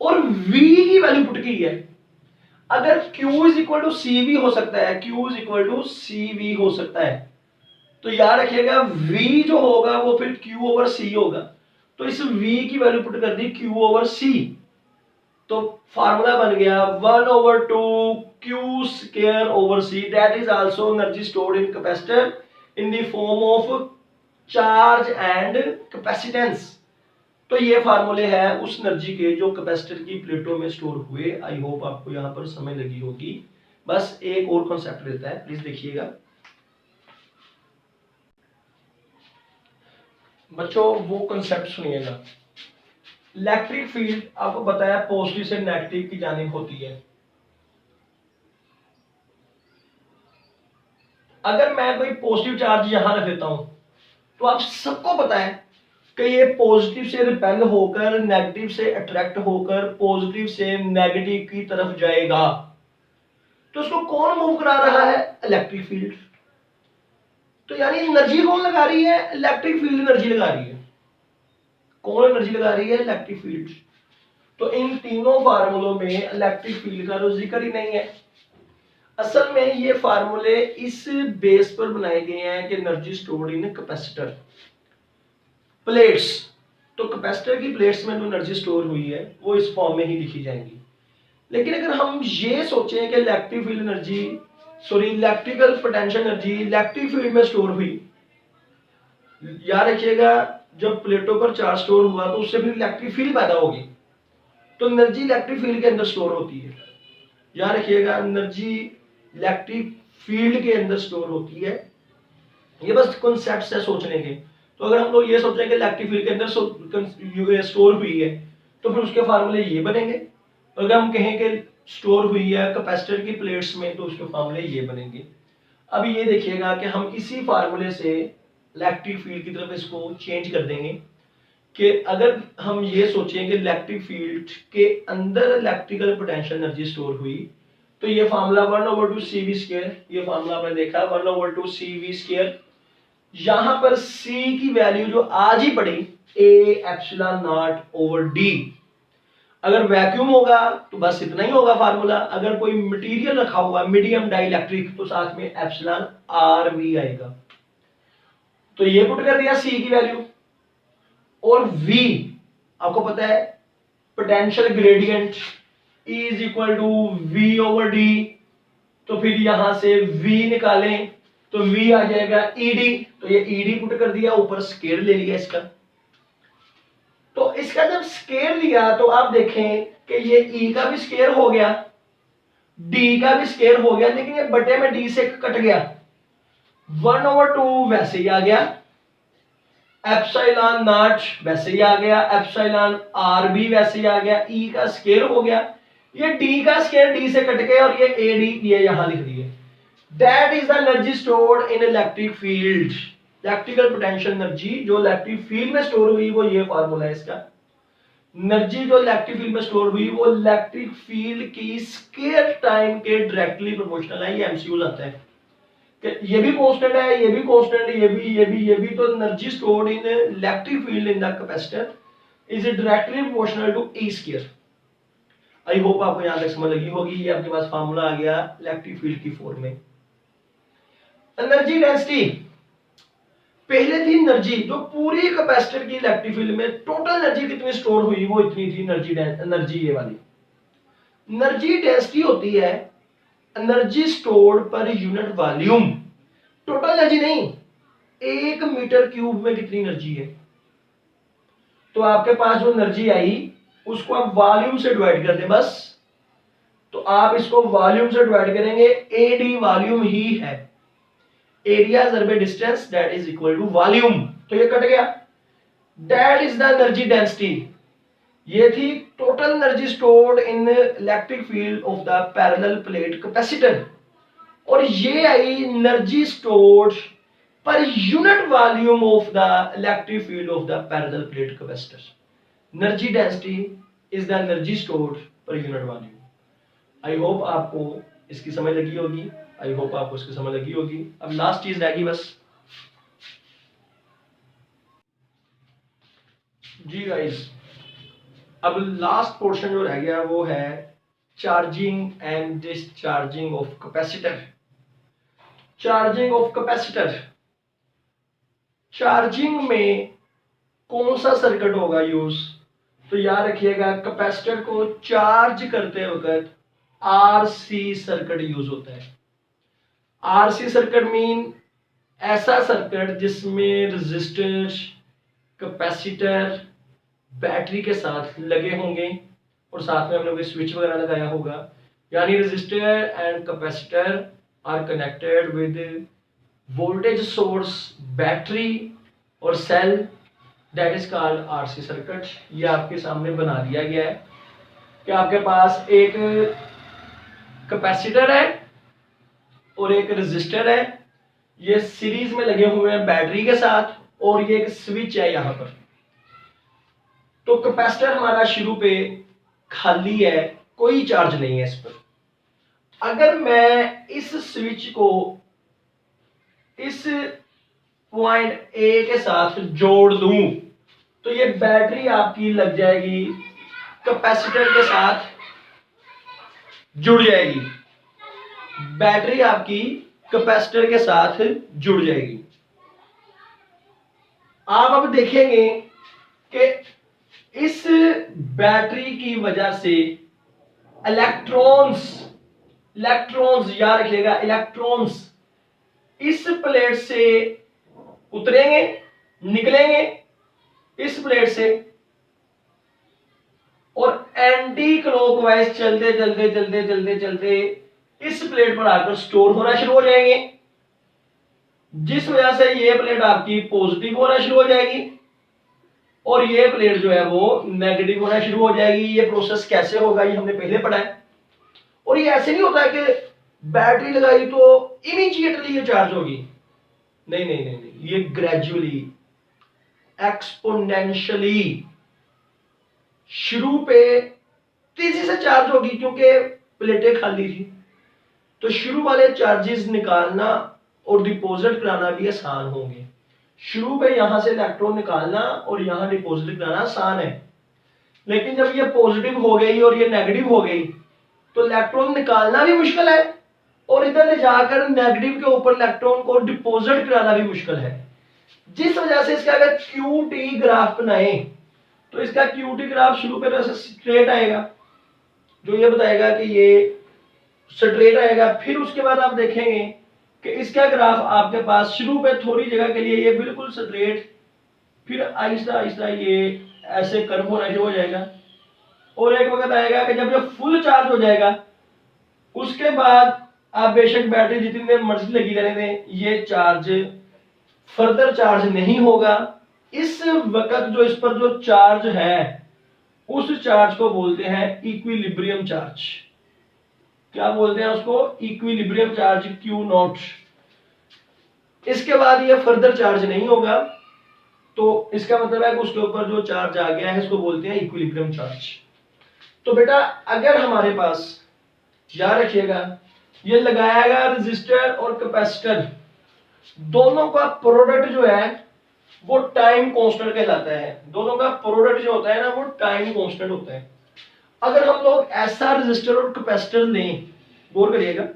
और V की वैल्यू पुट की है। अगर Q is equal to CV हो सकता है, Q is equal to CV हो सकता है, तो याद रखिएगा V जो होगा वो फिर Q/C होगा, तो इस V की वैल्यू पुट कर दी Q/C। तो फार्मूला बन गया 1/2Q²/C, that is also energy stored in capacitor in the form of charge and capacitance। तो ये फार्मूले हैं उस एनर्जी के जो कैपेसिटर की प्लेटों में स्टोर हुए। आई होप आपको यहां पर समझ लगी होगी। बस एक और कॉन्सेप्ट रहता है, प्लीज देखिएगा बच्चों, वो कॉन्सेप्ट सुनिएगा। इलेक्ट्रिक फील्ड आपको बताया पॉजिटिव से नेगेटिव की जानिब होती है। अगर मैं कोई पॉजिटिव चार्ज यहां रख देता हूं, तो आप सबको पता है कि ये पॉजिटिव से रिपेल होकर नेगेटिव से अट्रैक्ट होकर पॉजिटिव से नेगेटिव की तरफ जाएगा। तो इसको कौन मूव करा रहा है? Electric field. तो यानी एनर्जी कौन लगा रही है? इलेक्ट्रिक फील्ड एनर्जी लगा रही है। कौन एनर्जी लगा रही है? Electric field. तो इन तीनों फार्मूलों में इलेक्ट्रिक फील्ड का तो जिक्र ही नहीं है। असल में ये फार्मूले इस बेस पर बनाए गए हैं कि एनर्जी स्टोर्ड इन कैपेसिटर प्लेट्स। तो कैपेसिटर की प्लेट्स में जो एनर्जी स्टोर हुई है वो इस फॉर्म में ही लिखी जाएंगी। लेकिन अगर हम ये सोचें कि electric field energy, sorry electrical potential energy electric field में स्टोर हुई, याद रखिएगा जब प्लेटों पर चार्ज स्टोर हुआ तो उससे फिर इलेक्ट्रिक फील्ड पैदा होगी, तो एनर्जी इलेक्ट्रिक फील्ड के अंदर स्टोर होती है। याद रखिएगा एनर्जी इलेक्ट्रिक फील्ड के अंदर स्टोर होती है। ये बस कॉन्सेप्ट्स है सोचने के। तो अगर हम लोग ये सोचें कि इलेक्ट्रिक फील्ड के अंदर स्टोर हुई है तो फिर उसके फार्मूले ये बनेंगे। अगर हम कहें कि स्टोर हुई है कैपेसिटर की प्लेट्स में तो उसके फार्मूले ये बनेंगे। अब ये देखिएगा कि हम इसी फार्मूले से इलेक्ट्रिक फील्ड की तरफ इसको चेंज कर देंगे कि अगर हम ये सोचें कि इलेक्ट्रिक फील्ड के अंदर इलेक्ट्रिकल पोटेंशियल एनर्जी स्टोर हुई, तो ये फार्मूला 1/2CV², ये फार्मूला आपने देखा 1/2CV²। यहां पर C की वैल्यू जो आज ही पड़ी A/0/D। अगर वैक्यूम होगा तो बस इतना ही होगा फार्मूला। अगर कोई मटेरियल रखा हुआ मीडियम डाइलेक्ट्रिक तो साथ में εr भी आएगा। तो ये पुट कर दिया C की वैल्यू, और V आपको पता है potential gradient E is equal to V/D। तो फिर यहां से V निकालें तो V आ जाएगा ED। तो ये ED पुट कर दिया, ऊपर स्केयर ले लिया इसका। तो इसका जब स्केयर लिया तो आप देखें कि ये E का भी स्केयर हो गया, D का भी स्केयर हो गया, लेकिन ये बटे में D से कट गया। 1/2 वैसे ही आ गया, ε0 वैसे ही आ गया, εr भी वैसे ही आ गया, E का स्केयर हो गया, ये D का स्केयर D से कट गया और ये AD ये यहां लिख दिए। That is the energy stored in electric field. Electrical potential energy जो इलेक्ट्रिक फील्ड में स्टोर हुई वो ये फार्मूला है इसका। एनर्जी जो इलेक्ट्रिक फील्ड में स्टोर हुई वो इलेक्ट्रिक फील्ड की स्क्वायर टाइम के डायरेक्टली प्रोपोर्शनल है। ये एमसीक्यू आता है कि ये भी कांस्टेंट है, ये भी कांस्टेंट, ये भी तो energy stored in electric field in the capacitor is directly proportional to E square. I hope आपको यहां तक समझ लगी होगी। ये आपके पास फार्मूला आ गया इलेक्ट्रिक फील्ड की फॉर्म में। एनर्जी डेंसिटी पहले थी एनर्जी जो पूरी कैपेसिटर की इलेक्ट्रिक फील्ड में टोटल एनर्जी कितनी स्टोर हुई वो इतनी थी एनर्जी ये वाली। एनर्जी डेंसिटी होती है energy stored per unit volume, total energy नहीं, 1 मीटर क्यूब में कितनी एनर्जी है। तो आपके पास जो एनर्जी आई उसको आप वॉल्यूम से डिवाइड कर दें बस। तो आप इसको वॉल्यूम से डिवाइड करेंगे, एडी वॉल्यूम ही है, area survey distance that is equal to volume. तो ये कट गया, that is the energy density. ये थी total energy stored in electric field of the parallel plate capacitor. और ये आई energy stored per unit volume of the electric field of the parallel plate capacitor. Energy density is the energy stored per unit volume. I hope आपको इसकी समझ लगी होगी, आई होप आपको इसकी समझ लगी होगी। अब लास्ट चीज रहेगी बस जी गाइस, अब लास्ट पोर्शन जो रह गया वो है charging and discharging of capacitor. Charging of capacitor, charging में कौन सा सर्किट होगा यूज, तो याद रखिएगा कैपेसिटर को चार्ज करते वक्त आरसी सर्किट यूज होता है। आरसी सर्किट मीन ऐसा सर्किट जिसमें रेजिस्टर, कैपेसिटर, बैटरी के साथ लगे होंगे और साथ में हमने कोई स्विच वगैरह लगाया होगा, यानी resistor and capacitor are connected with voltage source, battery और cell, that is called RC circuit. ये आपके सामने बना दिया गया है कि आपके पास एक कैपेसिटर है और एक रेजिस्टर है, ये सीरीज में लगे हुए हैं बैटरी के साथ, और ये एक स्विच है यहां पर। तो कैपेसिटर हमारा शुरू पे खाली है, कोई चार्ज नहीं है इस पर। अगर मैं इस स्विच को इस पॉइंट ए के साथ जोड़ दूं तो ये बैटरी आपकी लग जाएगी, कैपेसिटर के साथ जुड़ जाएगी, बैटरी आपकी कैपेसिटर के साथ जुड़ जाएगी। आप अब देखेंगे कि इस बैटरी की वजह से इलेक्ट्रॉन्स याद रखिएगा, इलेक्ट्रॉन्स इस प्लेट से उतरेंगे, निकलेंगे इस प्लेट से, और एंटी क्लॉकवाइज चलते चलते चलते चलते चलते इस प्लेट पर आकर स्टोर होना शुरू हो जाएंगे, जिस वजह से ये प्लेट आपकी पॉजिटिव होना शुरू हो जाएगी और ये प्लेट जो है वो नेगेटिव होना शुरू हो जाएगी। ये प्रोसेस कैसे होगा ये हमने पहले पढ़ा है। और ये ऐसे नहीं होता है कि बैटरी लगाई तो इमीडिएटली ये चार्ज होगी, नहीं नहीं नहीं नहीं, ये ग्रेजुअली, एक्सपोनेंशियली शुरू पे तेजी से चार्ज होगी, क्योंकि प्लेटें खाली थी। तो शुरू वाले चार्जेस निकालना और डिपॉजिट कराना भी आसान होंगे। शुरू में यहां से इलेक्ट्रॉन निकालना और यहां डिपॉजिट कराना आसान है, लेकिन जब ये पॉजिटिव हो गई और ये नेगेटिव हो गई तो इलेक्ट्रॉन निकालना भी मुश्किल है और इधर ले जाकर नेगेटिव के ऊपर इलेक्ट्रॉन को डिपॉजिट कराना भी मुश्किल है। जिस वजह से इसका अगर क्यूटी ग्राफ बनाए तो इसका क्यूटी ग्राफ शुरू पे तो स्ट्रेट आएगा, जो ये बताएगा कि ये स्ट्रेट आएगा। फिर उसके बाद आप देखेंगे कि इसका ग्राफ आपके पास शुरू पे थोड़ी जगह के लिए ये बिल्कुल स्ट्रेट, फिर आहिस्ता आहिस्ता ये ऐसे कर्व होना शुरू हो जाएगा, और एक वक्त आएगा कि जब ये फुल चार्ज हो जाएगा उसके बाद आप बेशक बैटरी जितनी देर मर्जी लगी रहने दें, ये चार्ज फर्दर चार्ज नहीं होगा। इस वक्त जो इस पर जो चार्ज है उस चार्ज को बोलते हैं इक्विलिब्रियम चार्ज। क्या बोलते हैं उसको? Equilibrium charge, Q not. इसके बाद ये फर्दर चार्ज नहीं होगा, तो इसका मतलब है कि उसके ऊपर जो चार्ज आ गया है इसको बोलते हैं इक्विलिब्रियम चार्ज। तो बेटा अगर हमारे पास, याद रखिएगा, ये लगाया गया रेजिस्टर और कैपेसिटर, दोनों का प्रोडक्ट जो है वो टाइम कांस्टेंट कहलाता है। दोनों का प्रोडक्ट जो होता है ना वो टाइम कांस्टेंट होता है। अगर हम लोग ऐसा रेजिस्टर और कैपेसिटर लें, गौर करिएगा,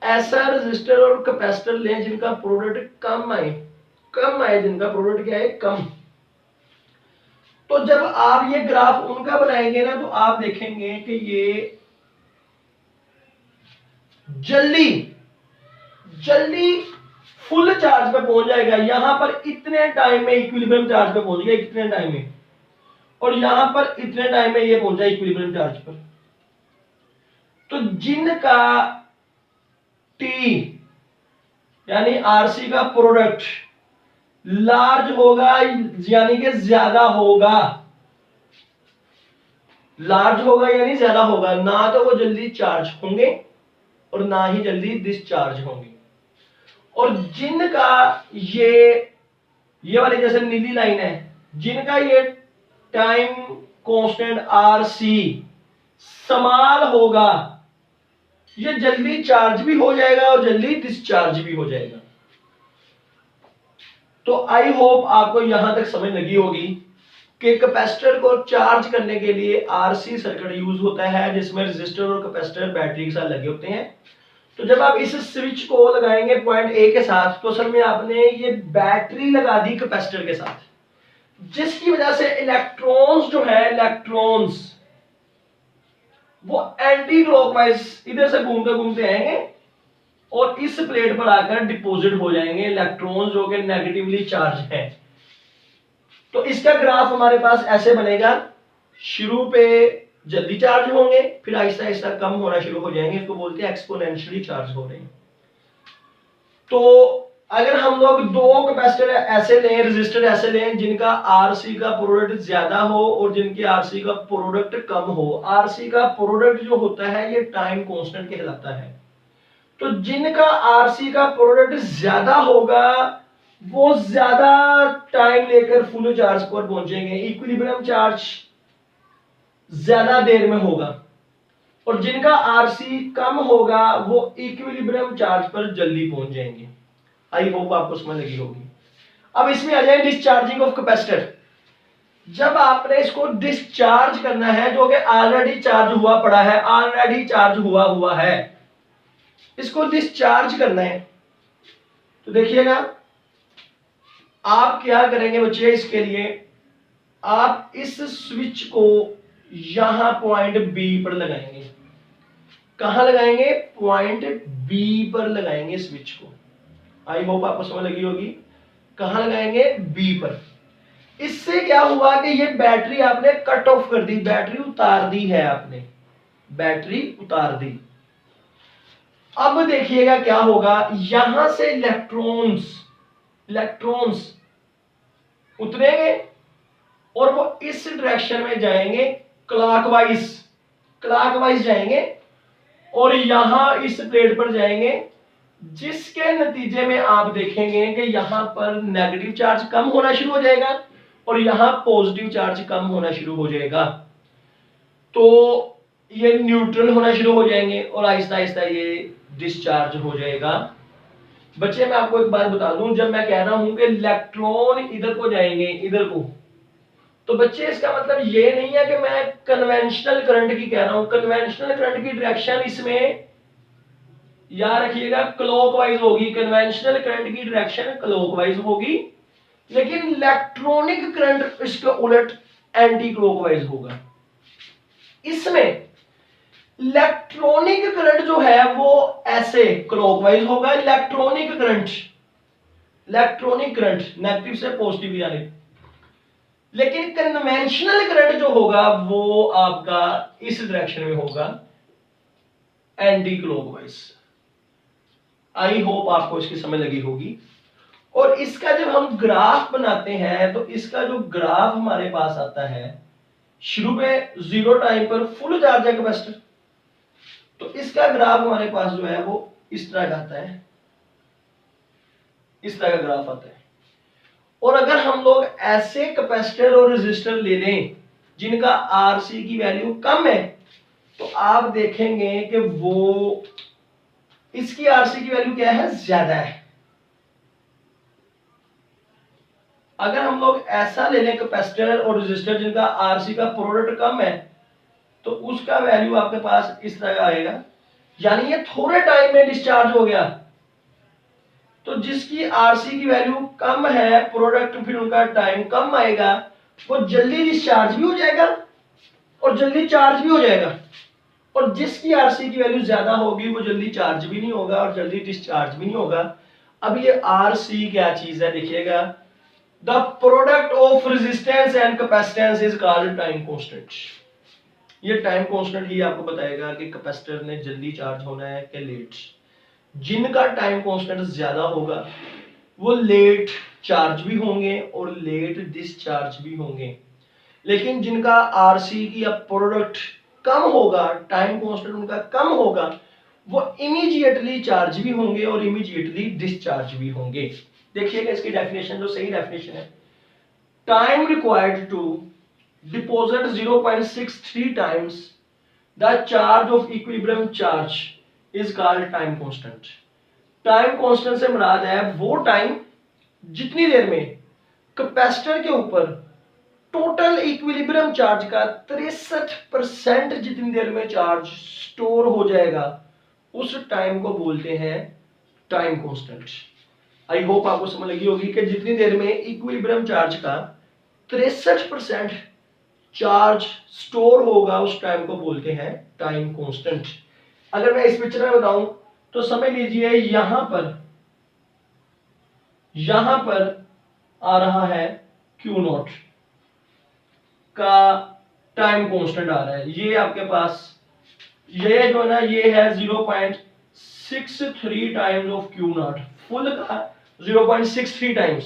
ऐसा रेजिस्टर और कैपेसिटर लें जिनका प्रोडक्ट कम आए, जिनका प्रोडक्ट क्या है, कम, तो जब आप ये ग्राफ उनका बनाएंगे ना तो आप देखेंगे कि ये जल्दी जल्दी फुल चार्ज पे पहुंच जाएगा। यहां पर इतने टाइम में इक्विलिब्रियम चार्ज पे पहुंच गया, इतने टाइम में, और यहां पर इतने टाइम में ये पहुंचा इक्विलिब्रियम चार्ज पर। तो जिनका टी यानी आरसी का प्रोडक्ट लार्ज होगा यानी कि ज्यादा होगा, लार्ज होगा यानी ज्यादा होगा, ना तो वो जल्दी चार्ज होंगे और ना ही जल्दी डिस्चार्ज होंगे। और जिनका ये वाली जैसे नीली लाइन है, जिनका ये टाइम कांस्टेंट आरसी समान होगा, ये जल्दी चार्ज भी हो जाएगा और जल्दी डिस्चार्ज भी हो जाएगा। तो आई होप आपको यहां तक समझ लगी होगी कि कैपेसिटर को चार्ज करने के लिए आरसी सर्किट यूज होता है, जिसमें रेजिस्टर और कैपेसिटर बैटरी के साथ लगे होते हैं। तो जब आप इस स्विच को लगाएंगे पॉइंट ए के साथ, तो असल में आपने ये बैटरी लगा दी कैपेसिटर के साथ, जिसकी वजह से इलेक्ट्रॉन्स जो है, इलेक्ट्रॉन्स वो एंटी क्लॉकवाइज इधर से घूमते घूमते आएंगे और इस प्लेट पर आकर डिपॉजिट हो जाएंगे इलेक्ट्रॉन्स जो कि नेगेटिवली चार्ज है। तो इसका ग्राफ हमारे पास ऐसे बनेगा, शुरू पे जल्दी चार्ज होंगे, फिर आहिस्ता आहिस्ता कम होना शुरू हो जाएंगे, इसको बोलते हैं एक्सपोनेंशियली चार्ज हो रहे हैं। तो अगर हम लोग दो कैपेसिटर ऐसे लें, रेजिस्टर ऐसे लें जिनका आरसी का प्रोडक्ट ज्यादा हो और जिनकी आरसी का प्रोडक्ट कम हो, आरसी का प्रोडक्ट जो होता है ये टाइम कांस्टेंट कहलाता है। तो जिनका आरसी का प्रोडक्ट ज्यादा होगा वो ज्यादा टाइम लेकर फुल चार्ज पर पहुंचेंगे, इक्विलिब्रियम चार्ज ज्यादा देर में होगा, और जिनका आरसी कम होगा वो इक्विलिब्रियम चार्ज पर जल्दी पहुंच जाएंगे। आई होप आपको समझ लगी होगी। अब इसमें आ जाए डिस्चार्जिंग ऑफ कैपेसिटर। जब आपने इसको डिस्चार्ज करना है, जो कि ऑलरेडी चार्ज हुआ पड़ा है, ऑलरेडी चार्ज हुआ है, इसको डिस्चार्ज करना है, तो देखिएगा आप क्या करेंगे बच्चे, इसके लिए आप इस स्विच को यहां पॉइंट बी पर लगाएंगे। कहां लगाएंगे, पॉइंट बी पर लगाएंगे स्विच को। आई होप आपको समझ लगी होगी। कहां लगाएंगे, बी पर। इससे क्या हुआ कि ये बैटरी आपने कट ऑफ कर दी, बैटरी उतार दी है आपने, बैटरी उतार दी। अब देखिएगा क्या होगा, यहां से इलेक्ट्रॉन्स उतरेंगे और वो इस डायरेक्शन में जाएंगे, क्लॉकवाइज जाएंगे और यहां इस प्लेट पर जाएंगे, जिसके नतीजे में आप देखेंगे कि यहां पर नेगेटिव चार्ज कम होना शुरू हो जाएगा और यहां पॉजिटिव चार्ज कम होना शुरू हो जाएगा। तो ये न्यूट्रल होना शुरू हो जाएंगे और आहिस्ता आहिस्ता ये डिस्चार्ज हो जाएगा। बच्चे मैं आपको एक बात बता दूं, जब मैं कह रहा हूं कि इलेक्ट्रॉन इधर को जाएंगे, इधर को, तो बच्चे इसका मतलब ये नहीं है कि मैं कन्वेंशनल करंट की कह रहा हूं। कन्वेंशनल करंट की डायरेक्शन इसमें याद रखिएगा क्लॉकवाइज होगी, कन्वेंशनल करंट की डायरेक्शन क्लॉकवाइज होगी, लेकिन इलेक्ट्रॉनिक करंट इसके उलट एंटी क्लॉकवाइज होगा। इसमें इलेक्ट्रॉनिक करंट जो है वो ऐसे क्लॉकवाइज होगा, इलेक्ट्रॉनिक करंट नेगेटिव से पॉजिटिव जाने, लेकिन कन्वेंशनल करंट जो होगा वो आपका इस डायरेक्शन में होगा, एंटी क्लॉकवाइज। आई होप आपको इसकी समझ लगी होगी। और इसका जब हम ग्राफ बनाते हैं तो इसका जो ग्राफ हमारे पास आता है, शुरू में 0 टाइम पर फुल चार्ज है कैपेसिटर, तो इसका ग्राफ हमारे पास जो है वो इस तरह का आता है, इस तरह का ग्राफ आता है। और अगर हम लोग ऐसे कैपेसिटर और रेजिस्टर ले लें जिनका आरसी की वैल्यू कम है, तो आप देखेंगे कि वो इसकी आरसी की वैल्यू क्या है, ज्यादा है। अगर हम लोग ऐसा ले लें कैपेसिटर और रेजिस्टर जिनका आरसी का प्रोडक्ट कम है, तो उसका वैल्यू आपके पास इस तरह का आएगा, यानी ये थोड़े टाइम में डिस्चार्ज हो गया। तो जिसकी आरसी की वैल्यू कम है, प्रोडक्ट फिर उनका टाइम कम आएगा, वो जल्दी डिस्चार्ज भी हो जाएगा और जल्दी चार्ज भी हो जाएगा। और जिसकी आरसी की वैल्यू ज्यादा होगी वो जल्दी चार्ज भी नहीं होगा और जल्दी डिस्चार्ज भी नहीं होगा। अब ये आरसी क्या चीज है देखिएगा, the product of resistance and capacitance is called time constant. ये टाइम कांस्टेंट ही आपको बताएगा कि कैपेसिटर ने जल्दी चार्ज होना है कि लेट। जिनका टाइम कांस्टेंट ज्यादा होगा वो लेट चार्ज भी होंगे और लेट डिस्चार्ज भी होंगे, लेकिन जिनका आरसी की या प्रोडक्ट कम होगा, टाइम कांस्टेंट उनका कम होगा, वो इमीडिएटली चार्ज भी होंगे और इमीडिएटली डिस्चार्ज भी होंगे। देखिएगा इसकी डेफिनेशन, जो सही डेफिनेशन है, time required to deposit 0.63 times the charge of equilibrium charge is called time constant. Time constant से मुराद है वो टाइम जितनी देर में कैपेसिटर के ऊपर टोटल इक्विलिब्रियम चार्ज का 63% जितनी देर में चार्ज स्टोर हो जाएगा, उस टाइम को बोलते हैं टाइम कांस्टेंट। आई होप आपको समझ लगी होगी कि जितनी देर में इक्विलिब्रियम चार्ज का 63% चार्ज स्टोर होगा, उस टाइम को बोलते हैं टाइम कांस्टेंट। अगर मैं इस पिक्चर में बताऊं तो समझ लीजिए यहां पर आ रहा है Q नॉट का टाइम कांस्टेंट आ रहा है। ये आपके पास ये जो है ना, ये है 0.63 times of Q not, full का 0.63 टाइम्स।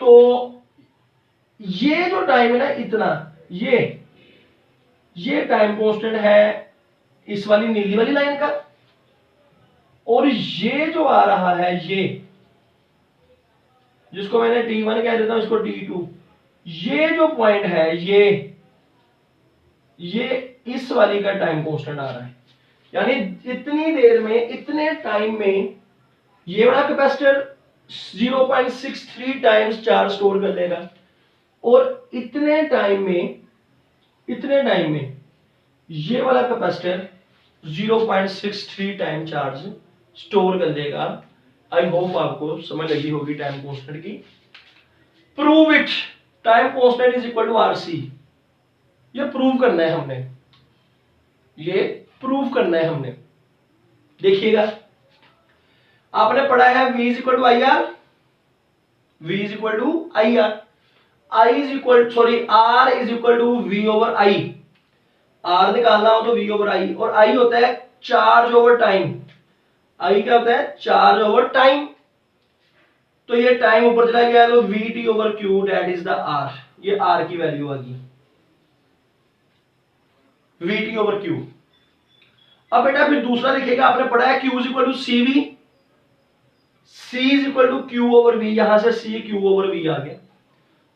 तो ये जो टाइम है ना इतना, ये टाइम कांस्टेंट है इस वाली नीली वाली लाइन का, और ये जो आ रहा है ये जिसको मैंने T1 कह देता हूं, इसको T2, ये जो पॉइंट है ये इस वाली का टाइम कांस्टेंट आ रहा है। यानी इतनी देर में, इतने टाइम में ये वाला कैपेसिटर 0.63 टाइम्स चार्ज स्टोर कर लेगा, और इतने टाइम में ये वाला कैपेसिटर 0.63 टाइम चार्ज स्टोर कर देगा। आई होप आपको समझ लगी होगी टाइम कांस्टेंट की। Prove it, time constant is equal to RC. ये प्रूव करना है हमने, देखिएगा आपने पढ़ा है V is equal to I R, V is equal to I R, R is equal to V over I। R निकालना हो तो V ओवर I, और I होता है चार्ज ओवर टाइम। I क्या होता है, चार्ज ओवर टाइम। तो ये टाइम ऊपर चला गया तो VT over Q that is the R, ये R की वैल्यू आ गई, VT ओवर Q। अब बेटा फिर दूसरा लिखेगा, आपने पढ़ा है Q is equal to CV, C is equal to Q over V, यहां से C Q ओवर V आ गया,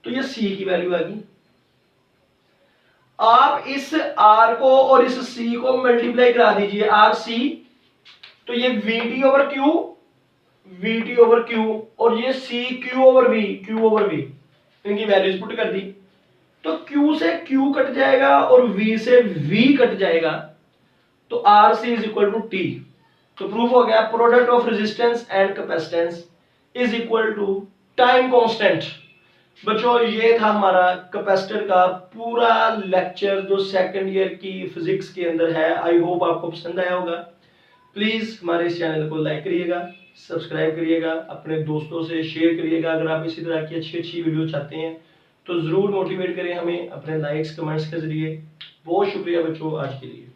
तो ये C की वैल्यू आ गई। आप इस R को और इस C को मल्टीप्लाई करा दीजिए, RC, तो ये VT ओवर Q और ये C Q ओवर V, इनकी वैल्यूज पुट कर दी, तो Q से Q कट जाएगा और V से V कट जाएगा, तो RC is equal to T। तो प्रूफ हो गया, product of resistance and capacitance is equal to time constant. बच्चों ये था हमारा कैपेसिटर का पूरा लेक्चर जो सेकंड ईयर की फिजिक्स के अंदर है। आई होप आपको पसंद आया होगा। प्लीज हमारे इस चैनल को लाइक करिएगा, सब्सक्राइब करिएगा, अपने दोस्तों से शेयर करिएगा। अगर आप इसी तरह की अच्छी वीडियो चाहते हैं तो जरूर मोटिवेट करें हमें अपने लाइक्स कमेंट्स के जरिए। बहुत शुक्रिया बच्चों आज के लिए।